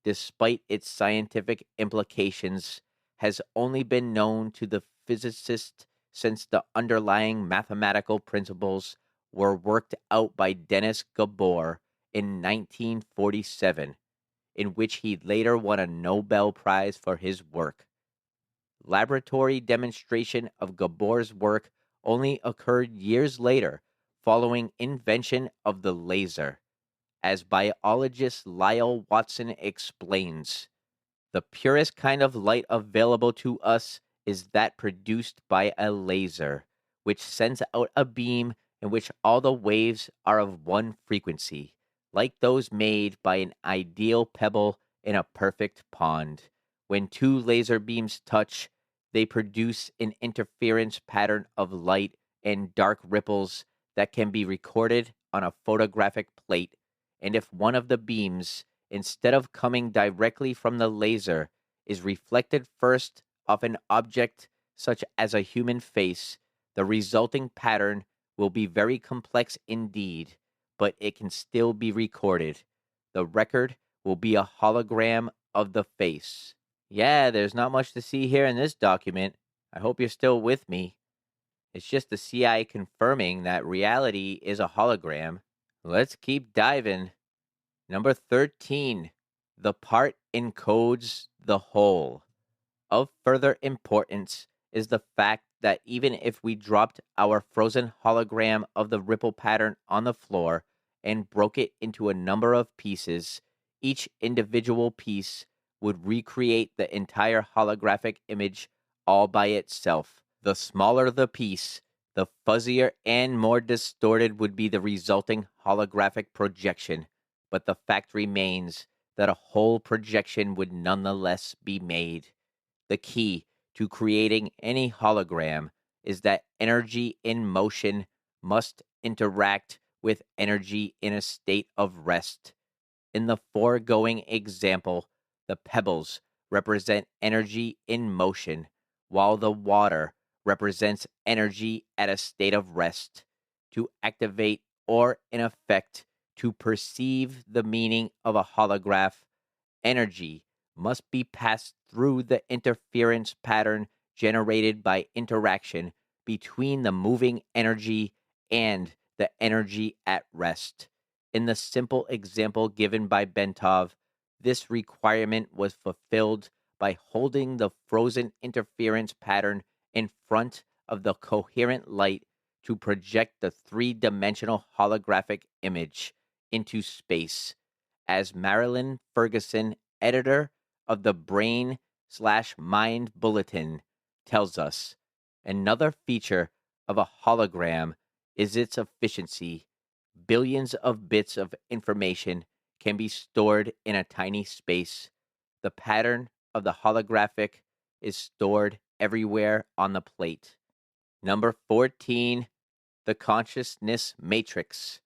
Speaker 3: despite its scientific implications, has only been known to the physicist since the underlying mathematical principles were worked out by Denis Gabor in 1947, in which he later won a Nobel Prize for his work. Laboratory demonstration of Gabor's work only occurred years later, following invention of the laser. As biologist Lyle Watson explains, the purest kind of light available to us is that produced by a laser, which sends out a beam in which all the waves are of one frequency, like those made by an ideal pebble in a perfect pond. When two laser beams touch, they produce an interference pattern of light and dark ripples that can be recorded on a photographic plate. And if one of the beams, instead of coming directly from the laser, is reflected first off an object such as a human face, the resulting pattern will be very complex indeed, but it can still be recorded. The record will be a hologram of the face. Yeah, there's not much to see here in this document. I hope you're still with me. It's just the CIA confirming that reality is a hologram. Let's keep diving. Number 13. The part encodes the whole. Of further importance is the fact that even if we dropped our frozen hologram of the ripple pattern on the floor and broke it into a number of pieces, each individual piece would recreate the entire holographic image all by itself. The smaller the piece, the fuzzier and more distorted would be the resulting holographic projection, but the fact remains that a whole projection would nonetheless be made. The key to creating any hologram is that energy in motion must interact with energy in a state of rest. In the foregoing example, the pebbles represent energy in motion, while the water represents energy at a state of rest. To activate or, in effect, to perceive the meaning of a holograph, energy must be passed through the interference pattern generated by interaction between the moving energy and the energy at rest. In the simple example given by Bentov, this requirement was fulfilled by holding the frozen interference pattern in front of the coherent light to project the three-dimensional holographic image into space. As Marilyn Ferguson, editor of the Brain/Mind Bulletin, tells us, another feature of a hologram is its efficiency. Billions of bits of information can be stored in a tiny space. The pattern of the holographic is stored everywhere on the plate. Number 14, the consciousness matrix.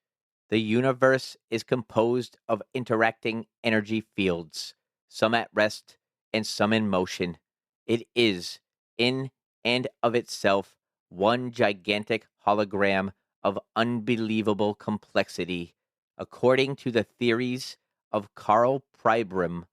Speaker 3: The universe is composed of interacting energy fields, some at rest and some in motion. It is, in and of itself, one gigantic hologram of unbelievable complexity. According to the theories of Carl Pribram,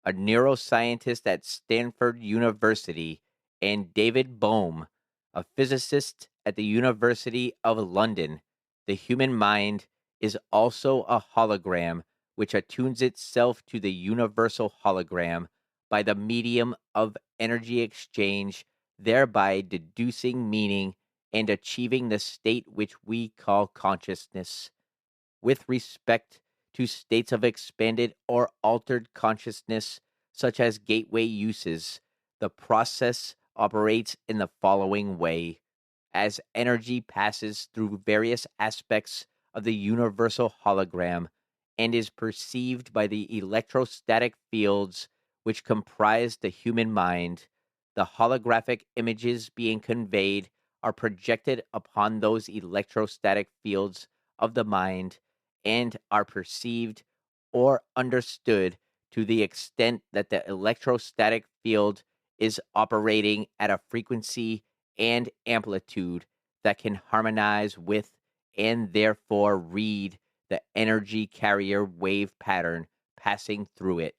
Speaker 3: a neuroscientist at Stanford University, and David Bohm, a physicist at the University of London, the human mind is also a hologram which attunes itself to the universal hologram by the medium of energy exchange, thereby deducing meaning and achieving the state which we call consciousness. With respect to states of expanded or altered consciousness, such as gateway uses, the process operates in the following way. As energy passes through various aspects of the universal hologram and is perceived by the electrostatic fields which comprise the human mind, the holographic images being conveyed are projected upon those electrostatic fields of the mind and are perceived or understood to the extent that the electrostatic field is operating at a frequency and amplitude that can harmonize with and therefore read the energy carrier wave pattern passing through it.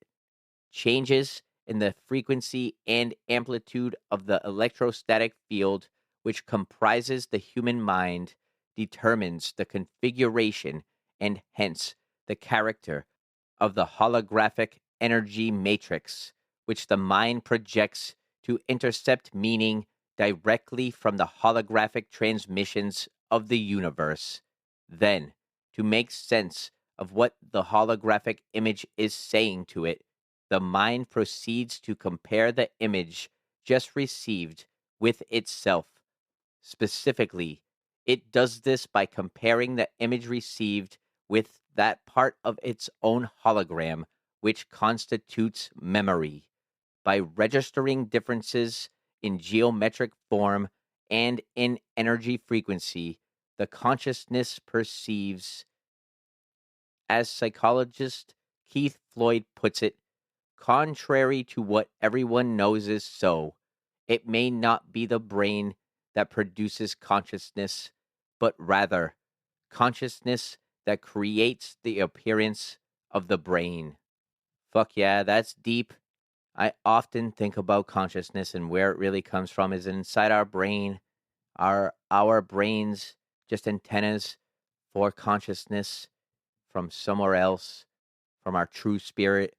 Speaker 3: Changes in the frequency and amplitude of the electrostatic field, which comprises the human mind, determines the configuration and hence the character of the holographic energy matrix, which the mind projects to intercept meaning directly from the holographic transmissions of the universe. Then, to make sense of what the holographic image is saying to it, the mind proceeds to compare the image just received with itself. Specifically, it does this by comparing the image received with that part of its own hologram which constitutes memory. By registering differences in geometric form and in energy frequency, the consciousness perceives, as psychologist Keith Floyd puts it, contrary to what everyone knows is so, it may not be the brain that produces consciousness, but rather consciousness that creates the appearance of the brain. Fuck yeah, that's deep. I often think about consciousness and where it really comes from is inside our brain. Are our brains just antennas for consciousness from somewhere else, from our true spirit,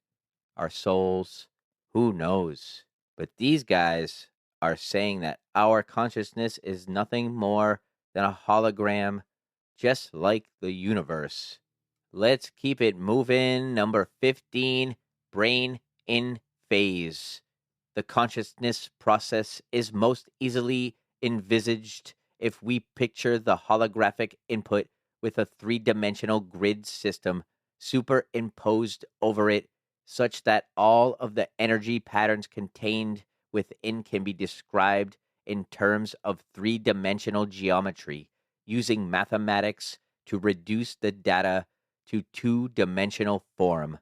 Speaker 3: our souls? Who knows? But these guys are saying that our consciousness is nothing more than a hologram, just like the universe. Let's keep it moving. Number 15, brain in phase. The consciousness process is most easily envisaged if we picture the holographic input with a three-dimensional grid system superimposed over it, such that all of the energy patterns contained within can be described in terms of three-dimensional geometry, using mathematics to reduce the data to two-dimensional form.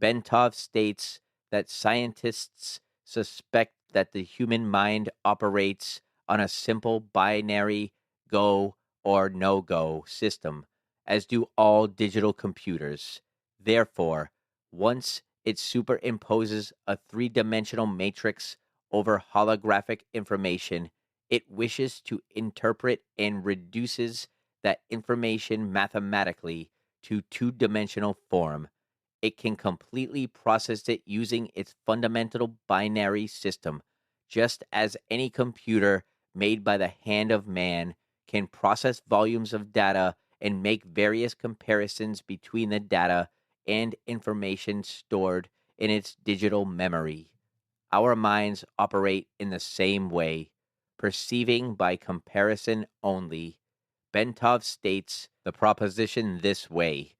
Speaker 3: Bentov states that scientists suspect that the human mind operates on a simple binary go or no go system, as do all digital computers. Therefore, once it superimposes a three-dimensional matrix over holographic information, it wishes to interpret and reduces that information mathematically to two-dimensional form. It can completely process it using its fundamental binary system, just as any computer made by the hand of man can process volumes of data and make various comparisons between the data and information stored in its digital memory. Our minds operate in the same way, perceiving by comparison only. Bentov states the proposition this way: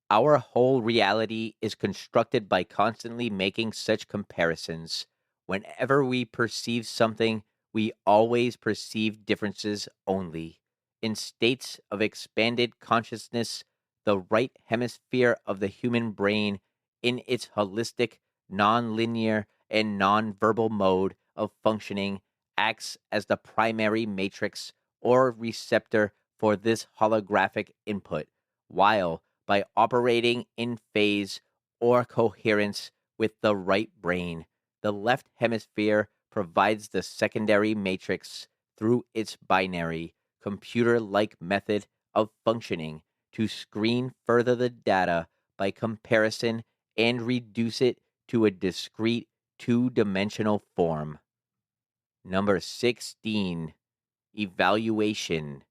Speaker 3: our whole reality is constructed by constantly making such comparisons. Whenever we perceive something, we always perceive differences only. In states of expanded consciousness, the right hemisphere of the human brain, in its holistic, non-linear, and non-verbal mode of functioning, acts as the primary matrix or receptor for this holographic input, while by operating in phase or coherence with the right brain, the left hemisphere provides the secondary matrix through its binary, computer-like method of functioning to screen further the data by comparison and reduce it to a discrete two-dimensional form. Number 16, evaluation.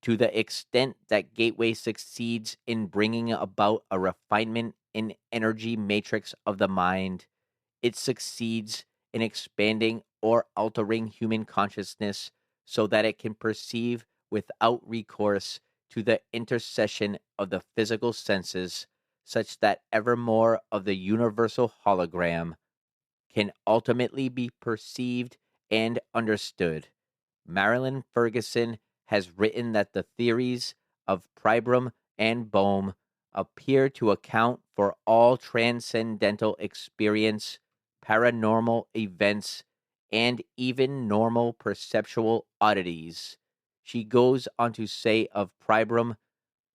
Speaker 3: To the extent that Gateway succeeds in bringing about a refinement in energy matrix of the mind, it succeeds in expanding or altering human consciousness so that it can perceive without recourse to the intercession of the physical senses, such that ever more of the universal hologram can ultimately be perceived and understood. Marilyn Ferguson has written that the theories of Pribram and Bohm appear to account for all transcendental experience, paranormal events, and even normal perceptual oddities. She goes on to say of Pribram,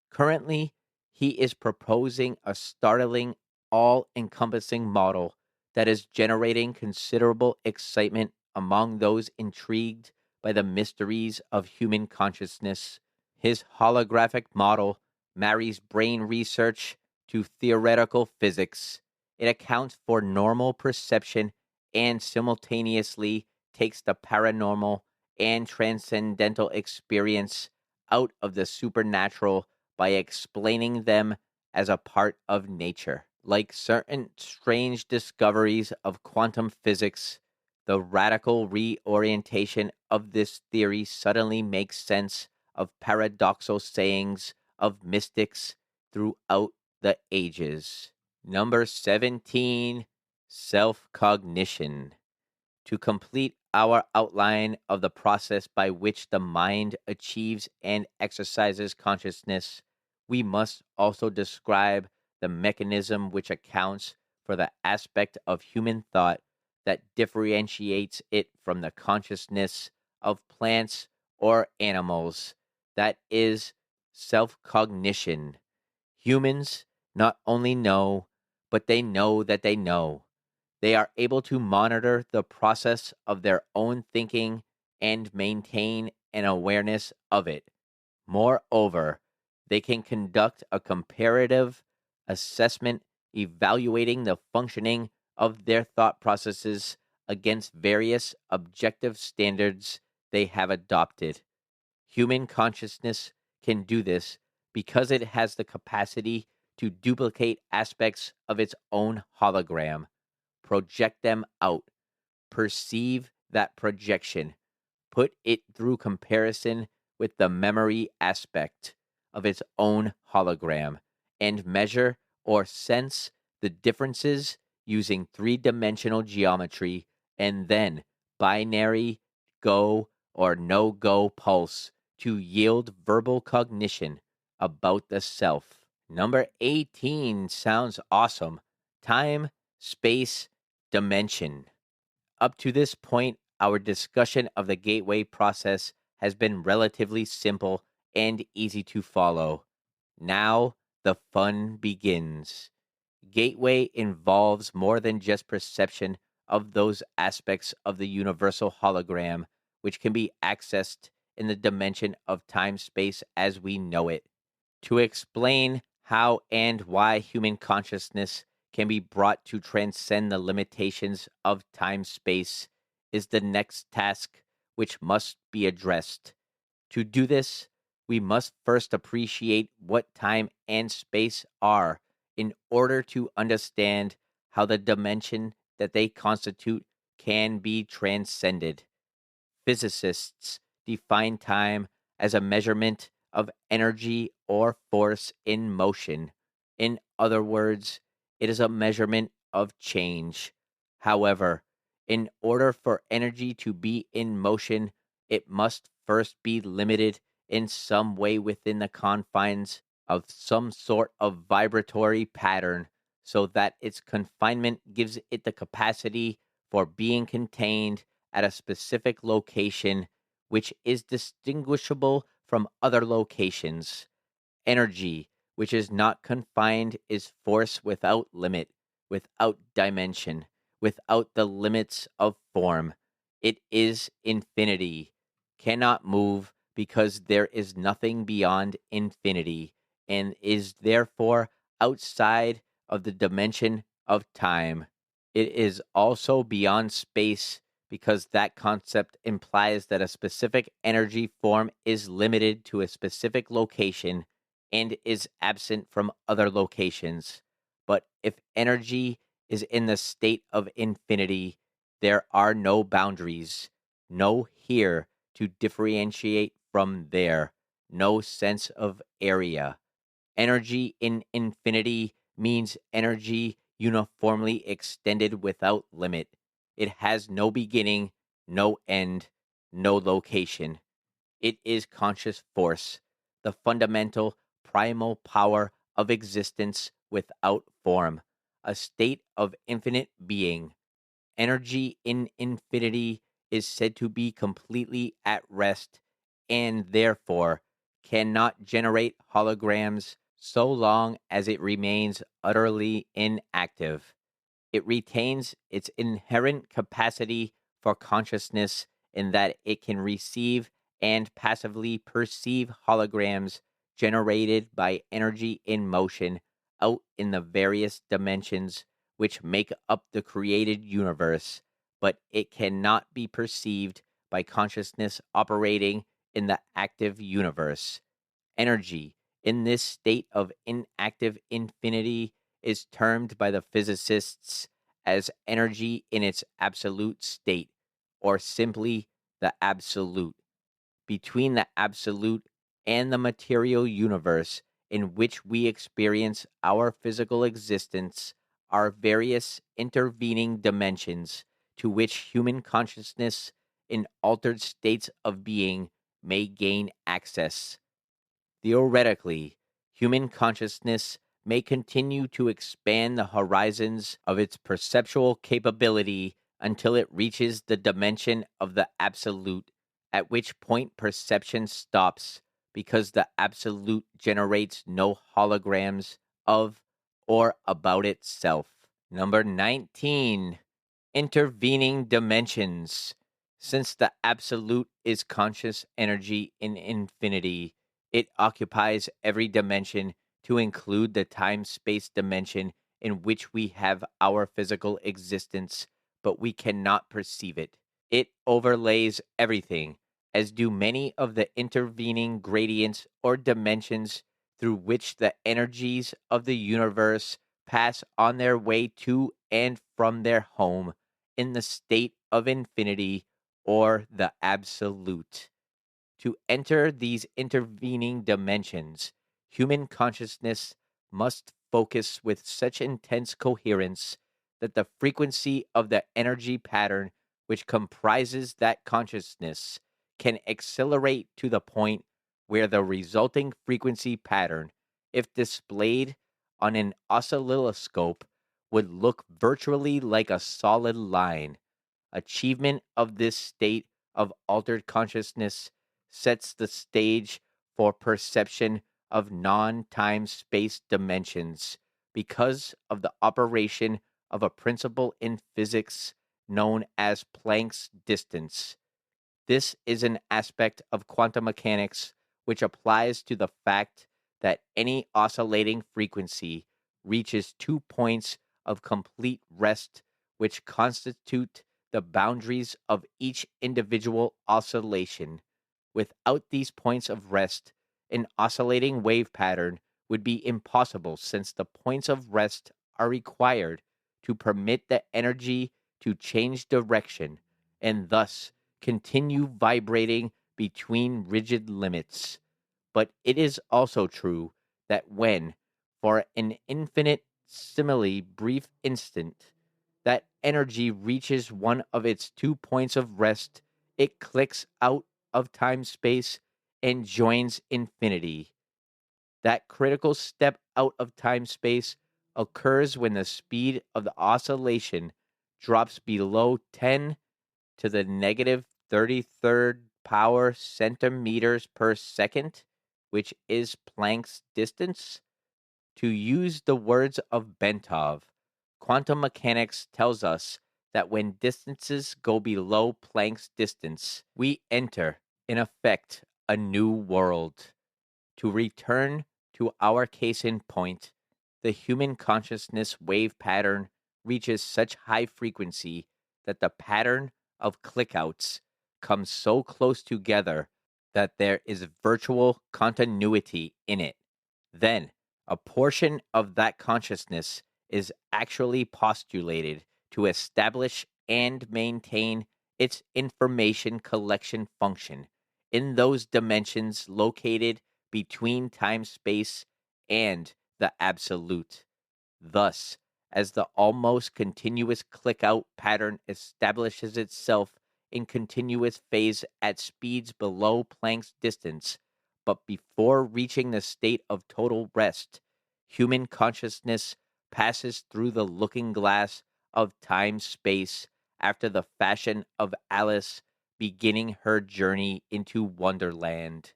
Speaker 3: currently, he is proposing a startling, all-encompassing model that is generating considerable excitement among those intrigued by the mysteries of human consciousness. His holographic model marries brain research to theoretical physics. It accounts for normal perception and simultaneously takes the paranormal and transcendental experience out of the supernatural by explaining them as a part of nature. Like certain strange discoveries of quantum physics, the radical reorientation of this theory suddenly makes sense of paradoxal sayings of mystics throughout the ages. Number 17, self-cognition. To complete our outline of the process by which the mind achieves and exercises consciousness, we must also describe the mechanism which accounts for the aspect of human thought that differentiates it from the consciousness of plants or animals, that is, self-cognition. Humans not only know, but they know that they know. They are able to monitor the process of their own thinking and maintain an awareness of it. Moreover, they can conduct a comparative assessment evaluating the functioning of their thought processes against various objective standards they have adopted. Human consciousness can do this because it has the capacity to duplicate aspects of its own hologram, project them out, perceive that projection, put it through comparison with the memory aspect of its own hologram, and measure or sense the differences using three-dimensional geometry, and then binary go or no go pulse to yield verbal cognition about the self. Number 18 sounds awesome. Time, space, dimension. Up to this point, our discussion of the gateway process has been relatively simple and easy to follow. Now the fun begins. Gateway involves more than just perception of those aspects of the universal hologram which can be accessed in the dimension of time space as we know it. To explain how and why human consciousness can be brought to transcend the limitations of time space is the next task which must be addressed. To do this, we must first appreciate what time and space are in order to understand how the dimension that they constitute can be transcended. Physicists define time as a measurement of energy or force in motion. In other words, it is a measurement of change. However, in order for energy to be in motion, it must first be limited in some way within the confines of some sort of vibratory pattern, so that its confinement gives it the capacity for being contained at a specific location which is distinguishable from other locations. Energy, which is not confined, is force without limit, without dimension, without the limits of form. It is infinity, cannot move because there is nothing beyond infinity, and is therefore outside of the dimension of time. It is also beyond space because that concept implies that a specific energy form is limited to a specific location and is absent from other locations. But if energy is in the state of infinity, there are no boundaries, no here to differentiate from there, no sense of area. Energy in infinity means energy uniformly extended without limit. It has no beginning, no end, no location. It is conscious force, the fundamental, primal power of existence without form, a state of infinite being. Energy in infinity is said to be completely at rest and therefore cannot generate holograms so long as it remains utterly inactive. It retains its inherent capacity for consciousness in that it can receive and passively perceive holograms generated by energy in motion out in the various dimensions which make up the created universe, but it cannot be perceived by consciousness operating in the active universe. Energy in this state of inactive infinity is termed by the physicists as energy in its absolute state, or simply the absolute. Between the absolute and the material universe in which we experience our physical existence are various intervening dimensions to which human consciousness in altered states of being may gain access. Theoretically, human consciousness may continue to expand the horizons of its perceptual capability until it reaches the dimension of the absolute, at which point perception stops because the absolute generates no holograms of or about itself. Number 19, intervening dimensions. Since the absolute is conscious energy in infinity, it occupies every dimension to include the time space dimension in which we have our physical existence, but we cannot perceive it. It overlays everything, as do many of the intervening gradients or dimensions through which the energies of the universe pass on their way to and from their home in the state of infinity or the absolute. To enter these intervening dimensions, human consciousness must focus with such intense coherence that the frequency of the energy pattern which comprises that consciousness can accelerate to the point where the resulting frequency pattern, if displayed on an oscilloscope, would look virtually like a solid line. Achievement of this state of altered consciousness sets the stage for perception of non-time space dimensions because of the operation of a principle in physics known as Planck's distance. This is an aspect of quantum mechanics which applies to the fact that any oscillating frequency reaches 2 points of complete rest, which constitute the boundaries of each individual oscillation. Without these points of rest, an oscillating wave pattern would be impossible since the points of rest are required to permit the energy to change direction and thus continue vibrating between rigid limits. But it is also true that when, for an infinite, similarly brief instant, that energy reaches one of its 2 points of rest, it clicks out of time space and joins infinity. That critical step out of time space occurs when the speed of the oscillation drops below 10 to the negative 33rd power centimeters per second, which is Planck's distance. To use the words of Bentov, quantum mechanics tells us that when distances go below Planck's distance, we enter, in effect, a new world. To return to our case in point, the human consciousness wave pattern reaches such high frequency that the pattern of clickouts comes so close together that there is virtual continuity in it. Then, a portion of that consciousness is actually postulated to establish and maintain its information collection function in those dimensions located between time space and the absolute. Thus, as the almost continuous click out pattern establishes itself in continuous phase at speeds below Planck's distance, but before reaching the state of total rest, human consciousness passes through the looking glass of time space after the fashion of Alice beginning her journey into Wonderland.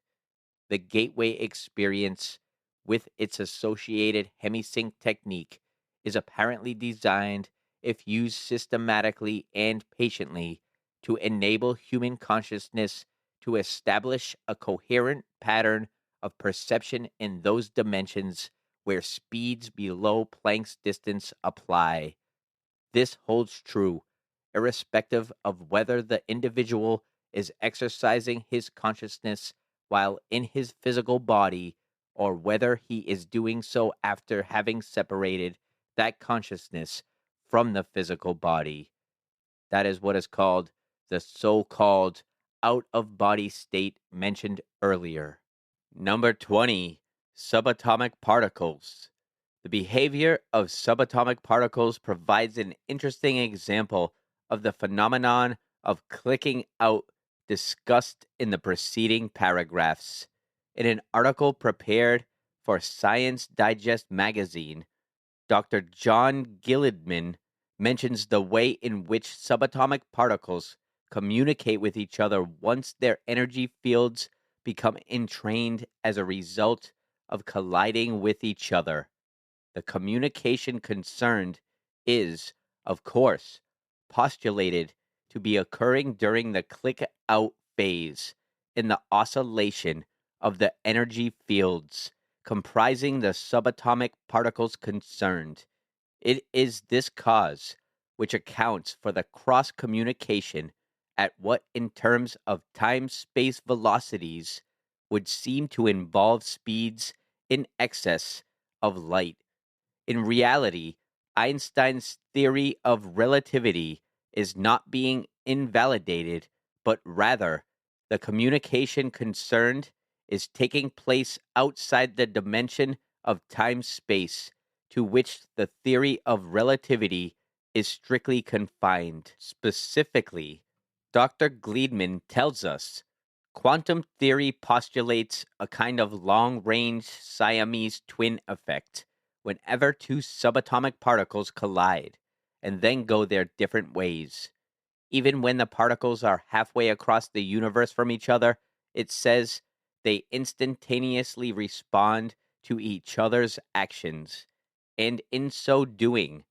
Speaker 3: The gateway experience, with its associated hemisync technique, is apparently designed, if used systematically and patiently, to enable human consciousness to establish a coherent pattern of perception in those dimensions where speeds below Planck's distance apply. This holds true, irrespective of whether the individual is exercising his consciousness while in his physical body or whether he is doing so after having separated that consciousness from the physical body. That is what is called the so called out of body state mentioned earlier. Number 20, subatomic particles. The behavior of subatomic particles provides an interesting example of the phenomenon of clicking out discussed in the preceding paragraphs. In an article prepared for Science Digest magazine, Dr. John Gilliedman mentions the way in which subatomic particles communicate with each other once their energy fields become entrained as a result of colliding with each other. The communication concerned is, of course, postulated to be occurring during the click out phase in the oscillation of the energy fields comprising the subatomic particles concerned. It is this cause which accounts for the cross communication at what, in terms of time space velocities, would seem to involve speeds in excess of light. In reality, Einstein's theory of relativity is not being invalidated, but rather the communication concerned is taking place outside the dimension of time space to which the theory of relativity is strictly confined. Specifically, Dr. Gleedman tells us quantum theory postulates a kind of long range Siamese twin effect whenever two subatomic particles collide and then go their different ways. Even when the particles are halfway across the universe from each other, it says they instantaneously respond to each other's actions. And in so doing,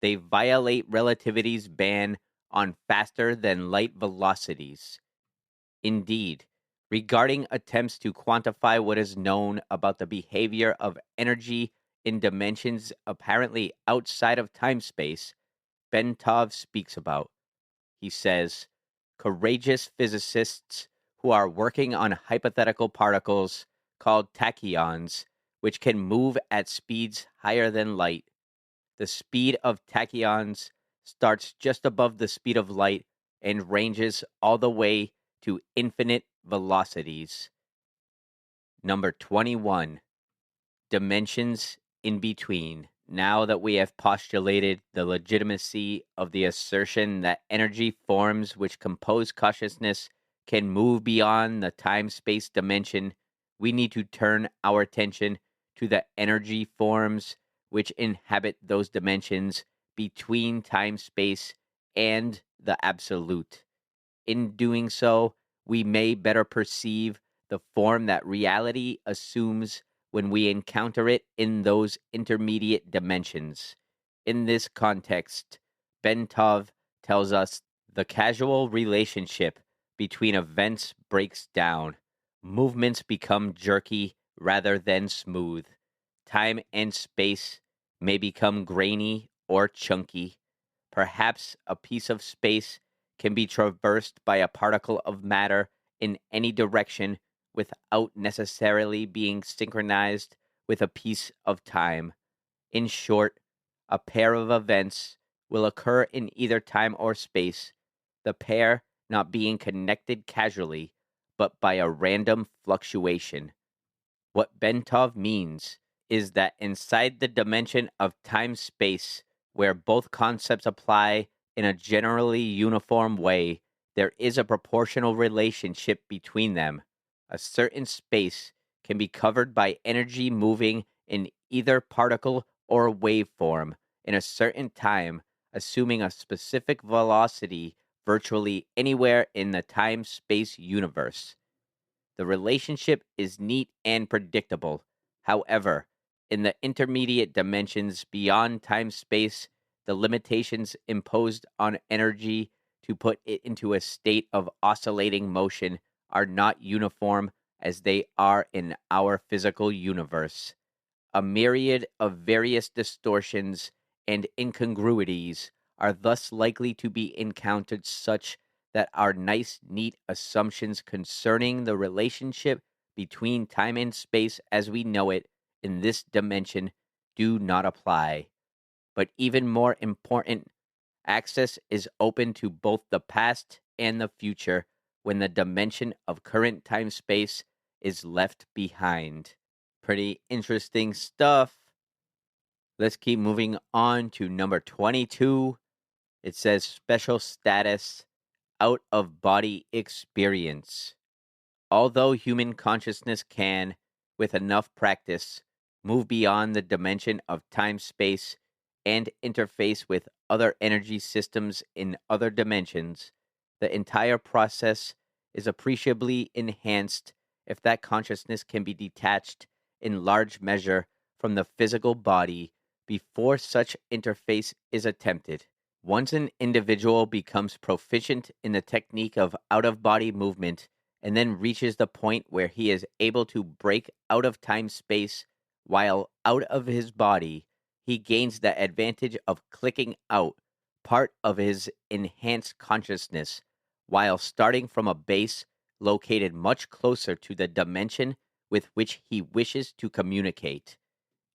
Speaker 3: they violate relativity's ban on faster than light velocities. Indeed, regarding attempts to quantify what is known about the behavior of energy in dimensions apparently outside of time space, Bentov speaks about. He says, courageous physicists who are working on hypothetical particles called tachyons, which can move at speeds higher than light. The speed of tachyons starts just above the speed of light and ranges all the way to infinite velocities. Number 21. Dimensions in between. Now that we have postulated the legitimacy of the assertion that energy forms which compose consciousness can move beyond the time space dimension, we need to turn our attention to the energy forms which inhabit those dimensions between time space and the absolute. In doing so, we may better perceive the form that reality assumes when we encounter it in those intermediate dimensions. In this context, Bentov tells us the causal relationship between events breaks down. Movements become jerky rather than smooth. Time and space may become grainy or chunky. Perhaps a piece of space can be traversed by a particle of matter in any direction without necessarily being synchronized with a piece of time. In short, a pair of events will occur in either time or space, the pair not being connected casually, but by a random fluctuation. What Bentov means is that inside the dimension of time space, where both concepts apply in a generally uniform way, there is a proportional relationship between them. A certain space can be covered by energy moving in either particle or waveform in a certain time, assuming a specific velocity virtually anywhere in the time space universe. The relationship is neat and predictable. However, in the intermediate dimensions beyond time space, the limitations imposed on energy to put it into a state of oscillating motion are not uniform as they are in our physical universe. A myriad of various distortions and incongruities are thus likely to be encountered, such that our nice, neat assumptions concerning the relationship between time and space as we know it in this dimension do not apply. But even more important, access is open to both the past and the future when the dimension of current time space is left behind. Pretty interesting stuff. Let's keep moving on to number 22. It says special status, out of body experience. Although human consciousness can, with enough practice, move beyond the dimension of time space and interface with other energy systems in other dimensions, the entire process is appreciably enhanced if that consciousness can be detached in large measure from the physical body before such interface is attempted. Once an individual becomes proficient in the technique of out of body movement and then reaches the point where he is able to break out of time space while out of his body, he gains the advantage of clicking out part of his enhanced consciousness while starting from a base located much closer to the dimension with which he wishes to communicate.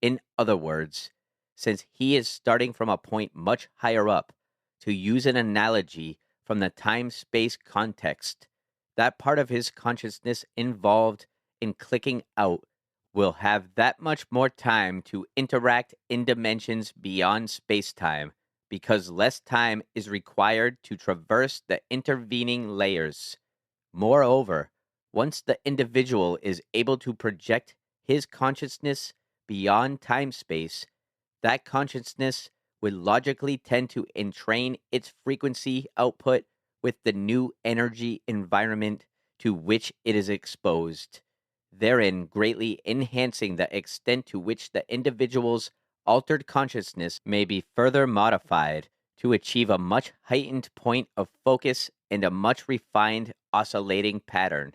Speaker 3: In other words, since he is starting from a point much higher up, to use an analogy from the time space context, that part of his consciousness involved in clicking out will have that much more time to interact in dimensions beyond space time because less time is required to traverse the intervening layers. Moreover, once the individual is able to project his consciousness beyond time space, that consciousness would logically tend to entrain its frequency output with the new energy environment to which it is exposed, therein greatly enhancing the extent to which the individual's altered consciousness may be further modified to achieve a much heightened point of focus and a much refined oscillating pattern.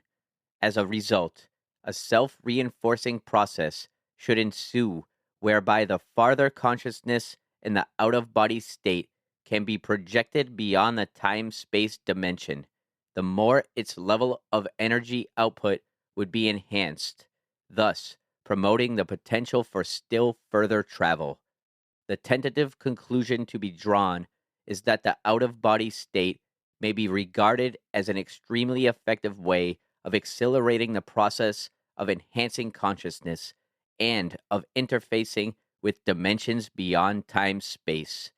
Speaker 3: As a result, a self reinforcing process should ensue whereby the farther consciousness in the out of body state can be projected beyond the time space dimension, the more its level of energy output would be enhanced, thus promoting the potential for still further travel. The tentative conclusion to be drawn is that the out of body state may be regarded as an extremely effective way of accelerating the process of enhancing consciousness and of interfacing with dimensions beyond time space.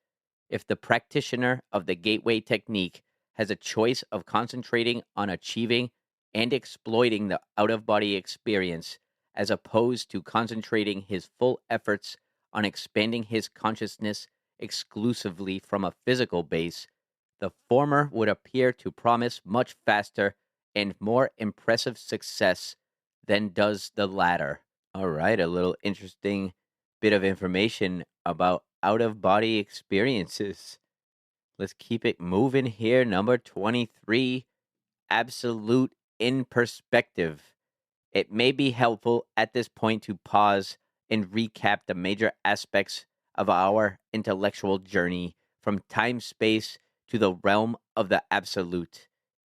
Speaker 3: If the practitioner of the gateway technique has a choice of concentrating on achieving and exploiting the out of body experience, as opposed to concentrating his full efforts on expanding his consciousness exclusively from a physical base, the former would appear to promise much faster and more impressive success than does the latter. All right, a little interesting bit of information about out of body experiences. Let's keep it moving here. Number 23, absolute in perspective. It may be helpful at this point to pause and recap the major aspects of our intellectual journey from time space to the realm of the absolute.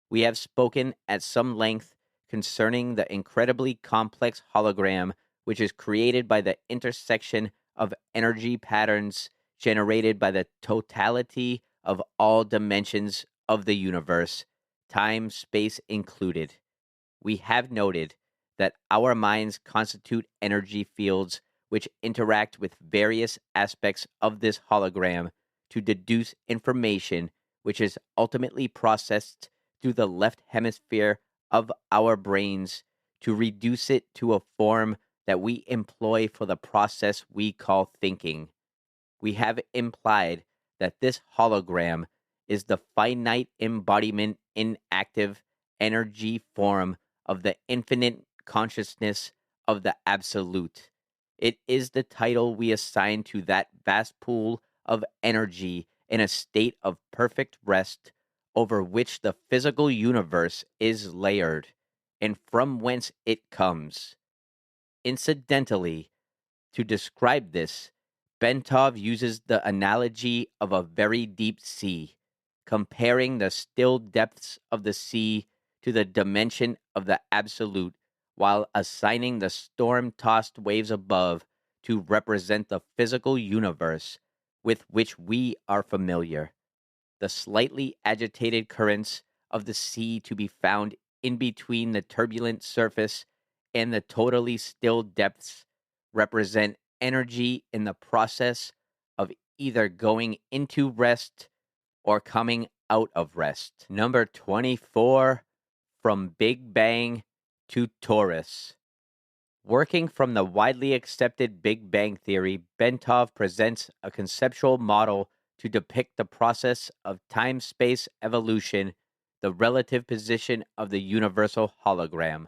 Speaker 3: We have spoken at some length concerning the incredibly complex hologram which is created by the intersection of energy patterns generated by the totality of all dimensions of the universe, time space included. We have noted that our minds constitute energy fields which interact with various aspects of this hologram to deduce information which is ultimately processed through the left hemisphere of our brains to reduce it to a form that we employ for the process we call thinking. We have implied that this hologram is the finite embodiment in active energy form of the infinite consciousness of the absolute. It is the title we assign to that vast pool of energy in a state of perfect rest over which the physical universe is layered, and from whence it comes. Incidentally, to describe this, Bentov uses the analogy of a very deep sea, comparing the still depths of the sea to the dimension of the absolute, while assigning the storm-tossed waves above to represent the physical universe with which we are familiar. The slightly agitated currents of the sea to be found in between the turbulent surface and the totally still depths represent energy in the process of either going into rest or coming out of rest. Number 24, from Big Bang to Torus. Working from the widely accepted Big Bang theory, Bentov presents a conceptual model to depict the process of time-space evolution, the relative position of the universal hologram.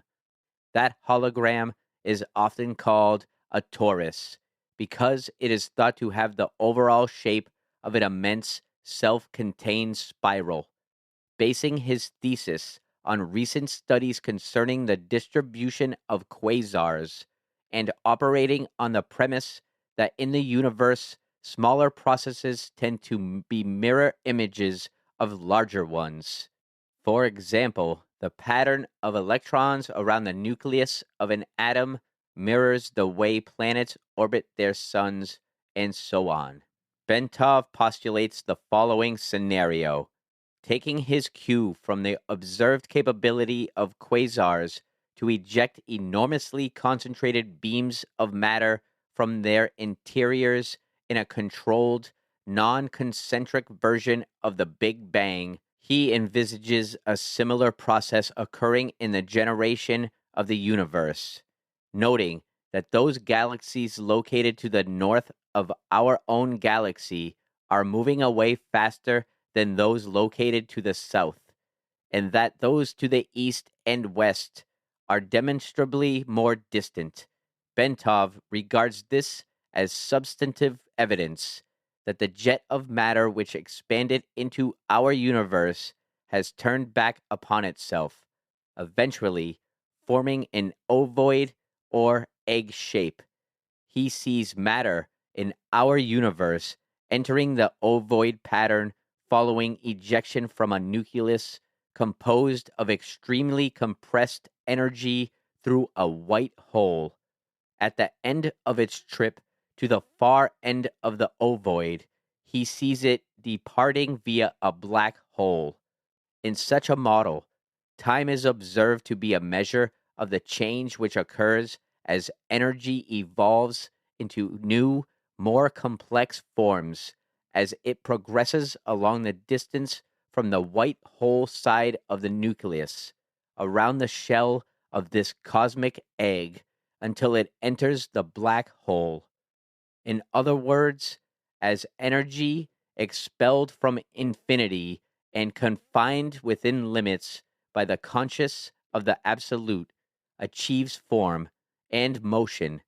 Speaker 3: That hologram is often called a torus because it is thought to have the overall shape of an immense self-contained spiral. Basing his thesis on recent studies concerning the distribution of quasars and operating on the premise that in the universe, smaller processes tend to be mirror images of larger ones. For example, the pattern of electrons around the nucleus of an atom mirrors the way planets orbit their suns, and so on. Bentov postulates the following scenario. Taking his cue from the observed capability of quasars to eject enormously concentrated beams of matter from their interiors in a controlled, non-concentric version of the Big Bang, he envisages a similar process occurring in the generation of the universe, noting that those galaxies located to the north of our own galaxy are moving away faster than those located to the south, and that those to the east and west are demonstrably more distant. Bentov regards this as substantive evidence that the jet of matter which expanded into our universe has turned back upon itself, eventually forming an ovoid or egg shape. He sees matter in our universe entering the ovoid pattern following ejection from a nucleus composed of extremely compressed energy through a white hole. At the end of its trip to the far end of the ovoid, he sees it departing via a black hole. In such a model, time is observed to be a measure of the change which occurs as energy evolves into new, more complex forms as it progresses along the distance from the white hole side of the nucleus around the shell of this cosmic egg until it enters the black hole. In other words, as energy expelled from infinity and confined within limits by the conscious of the absolute achieves form and motion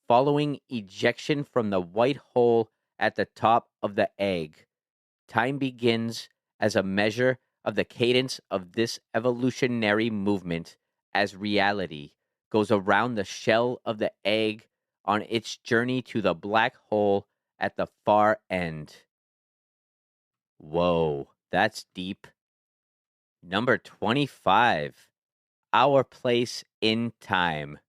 Speaker 3: following ejection from the white hole at the top of the egg. Time begins as a measure of the cadence of this evolutionary movement as reality goes around the shell of the egg on its journey to the black hole at the far end. Whoa, that's deep. Number 25, our place in time.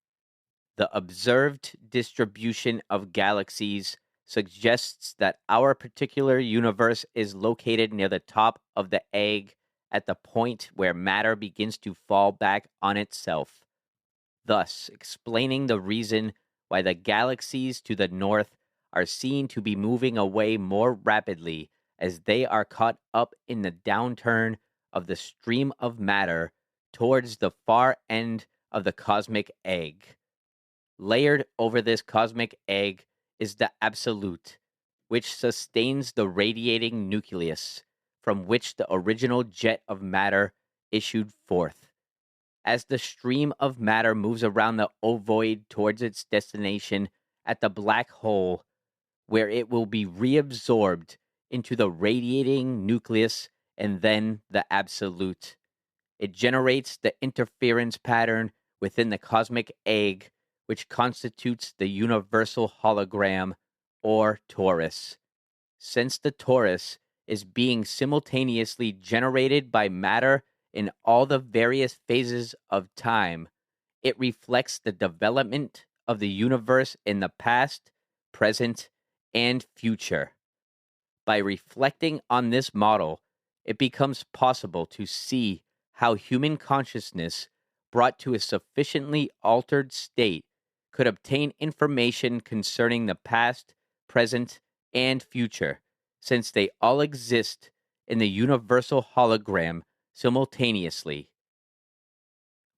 Speaker 3: The observed distribution of galaxies suggests that our particular universe is located near the top of the egg at the point where matter begins to fall back on itself, thus explaining the reason why the galaxies to the north are seen to be moving away more rapidly as they are caught up in the downturn of the stream of matter towards the far end of the cosmic egg. Layered over this cosmic egg is the absolute, which sustains the radiating nucleus from which the original jet of matter issued forth. As the stream of matter moves around the ovoid towards its destination at the black hole, where it will be reabsorbed into the radiating nucleus and then the absolute. It generates the interference pattern within the cosmic egg, which constitutes the universal hologram, or torus. Since the torus is being simultaneously generated by matter in all the various phases of time, it reflects the development of the universe in the past, present, and future. By reflecting on this model, it becomes possible to see how human consciousness, brought to a sufficiently altered state, could obtain information concerning the past, present, and future, since they all exist in the universal hologram simultaneously.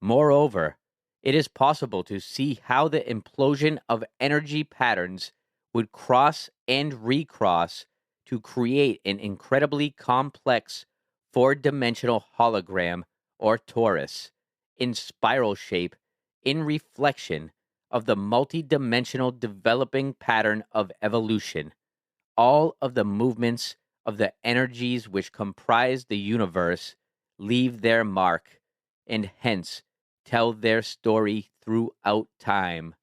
Speaker 3: Moreover, it is possible to see how the implosion of energy patterns would cross and recross to create an incredibly complex four-dimensional hologram or torus in spiral shape in reflection of the multidimensional developing pattern of evolution. All of the movements of the energies which comprise the universe leave their mark and hence tell their story throughout time.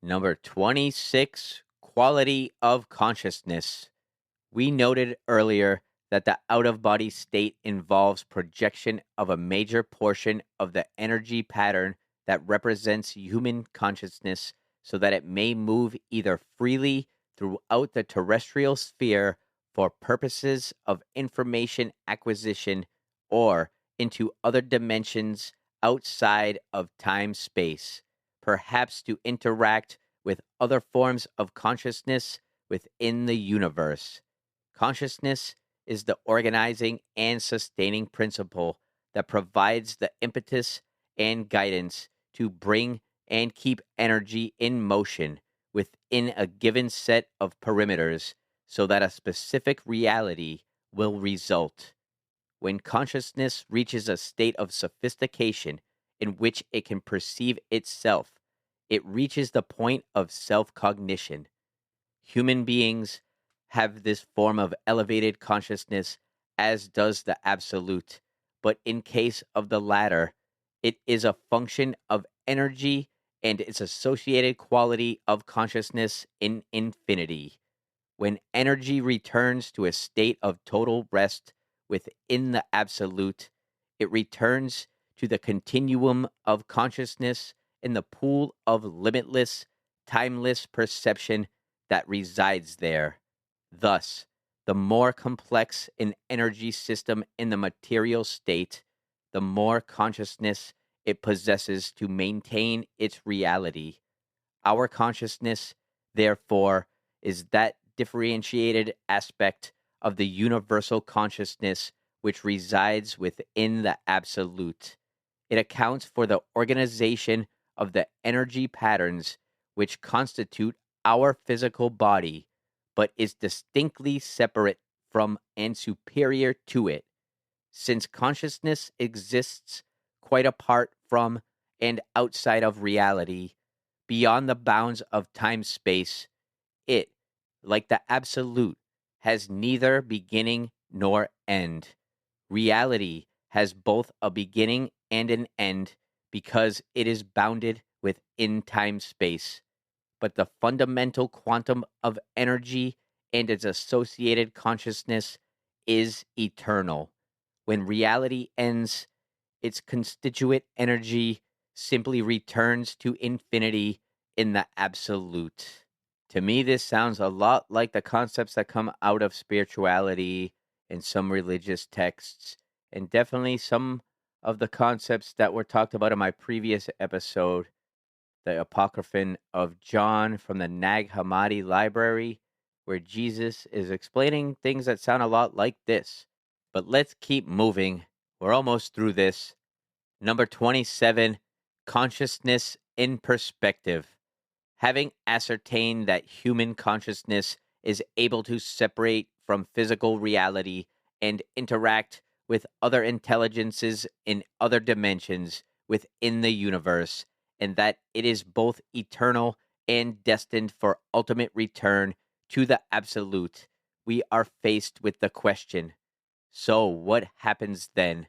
Speaker 3: Number 26, quality of consciousness. We noted earlier that the out of body state involves projection of a major portion of the energy pattern that represents human consciousness so that it may move either freely throughout the terrestrial sphere for purposes of information acquisition or into other dimensions outside of time space, perhaps to interact with other forms of consciousness within the universe. Consciousness is the organizing and sustaining principle that provides the impetus and guidance to bring and keep energy in motion within a given set of perimeters so that a specific reality will result. When consciousness reaches a state of sophistication in which it can perceive itself, it reaches the point of self cognition. Human beings have this form of elevated consciousness, as does the Absolute. But in case of the latter, it is a function of energy and its associated quality of consciousness in infinity. When energy returns to a state of total rest within the Absolute, it returns to the continuum of consciousness in the pool of limitless, timeless perception that resides there. Thus, the more complex an energy system in the material state, the more consciousness it possesses to maintain its reality. Our consciousness, therefore, is that differentiated aspect of the universal consciousness which resides within the Absolute. It accounts for the organization of the energy patterns which constitute our physical body, but is distinctly separate from and superior to it. Since consciousness exists quite apart from and outside of reality, beyond the bounds of time space, it, like the Absolute, has neither beginning nor end. Reality has both a beginning and an end because it is bounded within time space. But the fundamental quantum of energy and its associated consciousness is eternal. When reality ends, its constituent energy simply returns to infinity in the Absolute. To me, this sounds a lot like the concepts that come out of spirituality and some religious texts, and definitely some of the concepts that were talked about in my previous episode, the Apocryphon of John from the Nag Hammadi Library, where Jesus is explaining things that sound a lot like this. But let's keep moving. We're almost through this. Number 27, consciousness in perspective. Having ascertained that human consciousness is able to separate from physical reality and interact with other intelligences in other dimensions within the universe, and that it is both eternal and destined for ultimate return to the Absolute, we are faced with the question: so what happens then?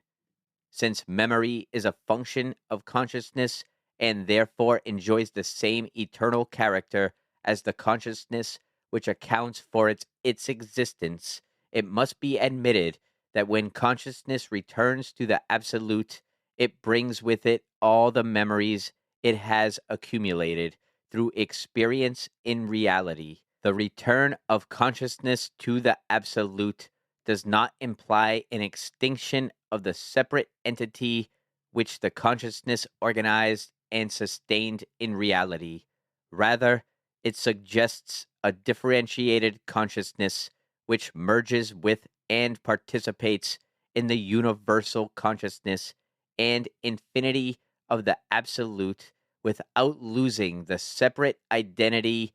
Speaker 3: Since memory is a function of consciousness and therefore enjoys the same eternal character as the consciousness which accounts for its existence, it must be admitted that when consciousness returns to the Absolute, it brings with it all the memories it has accumulated through experience in reality. The return of consciousness to the Absolute does not imply an extinction of the separate entity which the consciousness organized and sustained in reality. Rather, it suggests a differentiated consciousness which merges with and participates in the universal consciousness and infinity of the Absolute without losing the separate identity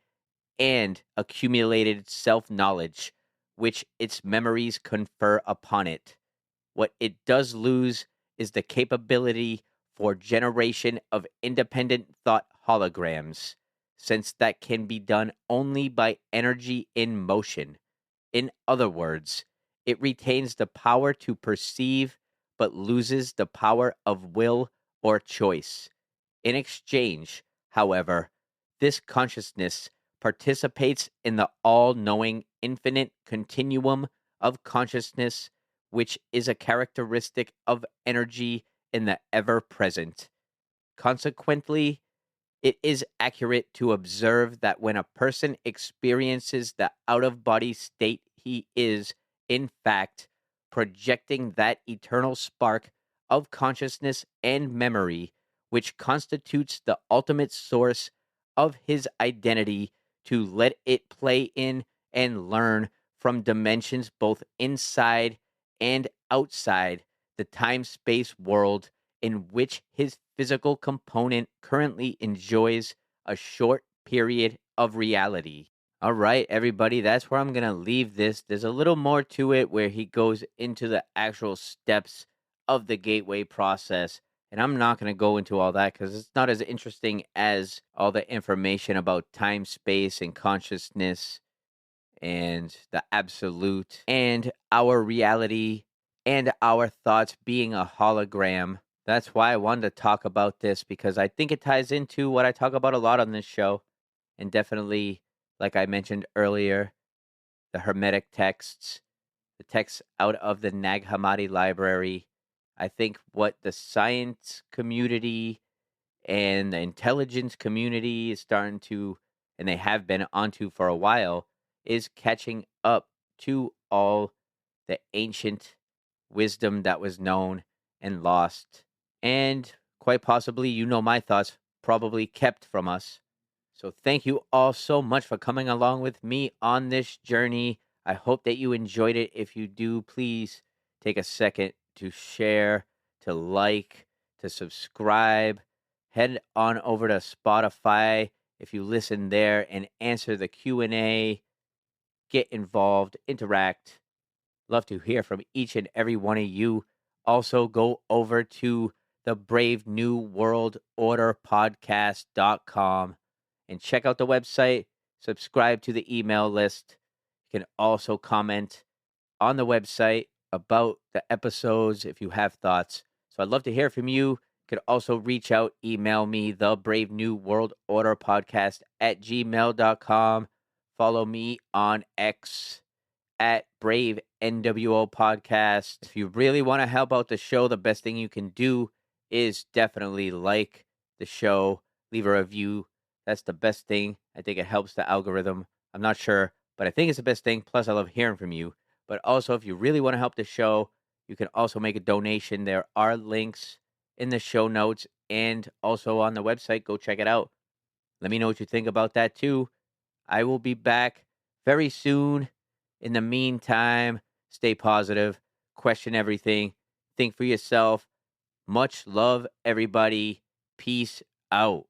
Speaker 3: and accumulated self knowledge which its memories confer upon it. What it does lose is the capability for generation of independent thought holograms, since that can be done only by energy in motion. In other words, it retains the power to perceive, but loses the power of will or choice. In exchange, however, this consciousness participates in the all knowing infinite continuum of consciousness, which is a characteristic of energy in the ever present. Consequently, it is accurate to observe that when a person experiences the out of body state, he is, in fact, projecting that eternal spark of consciousness and memory, which constitutes the ultimate source of his identity, to let it play in and learn from dimensions both inside and outside the time space world in which his physical component currently enjoys a short period of reality. All right, everybody, that's where I'm going to leave this. There's a little more to it where he goes into the actual steps of the gateway process. And I'm not going to go into all that because it's not as interesting as all the information about time, space, and consciousness and the absolute and our reality and our thoughts being a hologram. That's why I wanted to talk about this because I think it ties into what I talk about a lot on this show. And definitely, like I mentioned earlier, the Hermetic texts, the texts out of the Nag Hammadi library. I think what the science community and the intelligence community is starting to, and they have been onto for a while, is catching up to all the ancient wisdom that was known and lost. And quite possibly, my thoughts, probably kept from us. So thank you all so much for coming along with me on this journey. I hope that you enjoyed it. If you do, please take a second to share, to like, to subscribe. Head on over to Spotify if you listen there and answer the Q&A. Get involved, interact. Love to hear from each and every one of you. Also, go over to the Brave New World Order podcast.com and check out the website. Subscribe to the email list. You can also comment on the website about the episodes if you have thoughts. So I'd love to hear from you. You could also reach out, email me, the Brave New World Order podcast at gmail.com. Follow me on X at Brave NWO Podcast. If you really want to help out the show, the best thing you can do is definitely like the show, leave a review. That's the best thing. I think it helps the algorithm. I'm not sure, but I think it's the best thing. Plus, I love hearing from you. But also, if you really want to help the show, you can also make a donation. There are links in the show notes and also on the website. Go check it out. Let me know what you think about that too. I will be back very soon. In the meantime, stay positive, question everything, think for yourself. Much love, everybody. Peace out.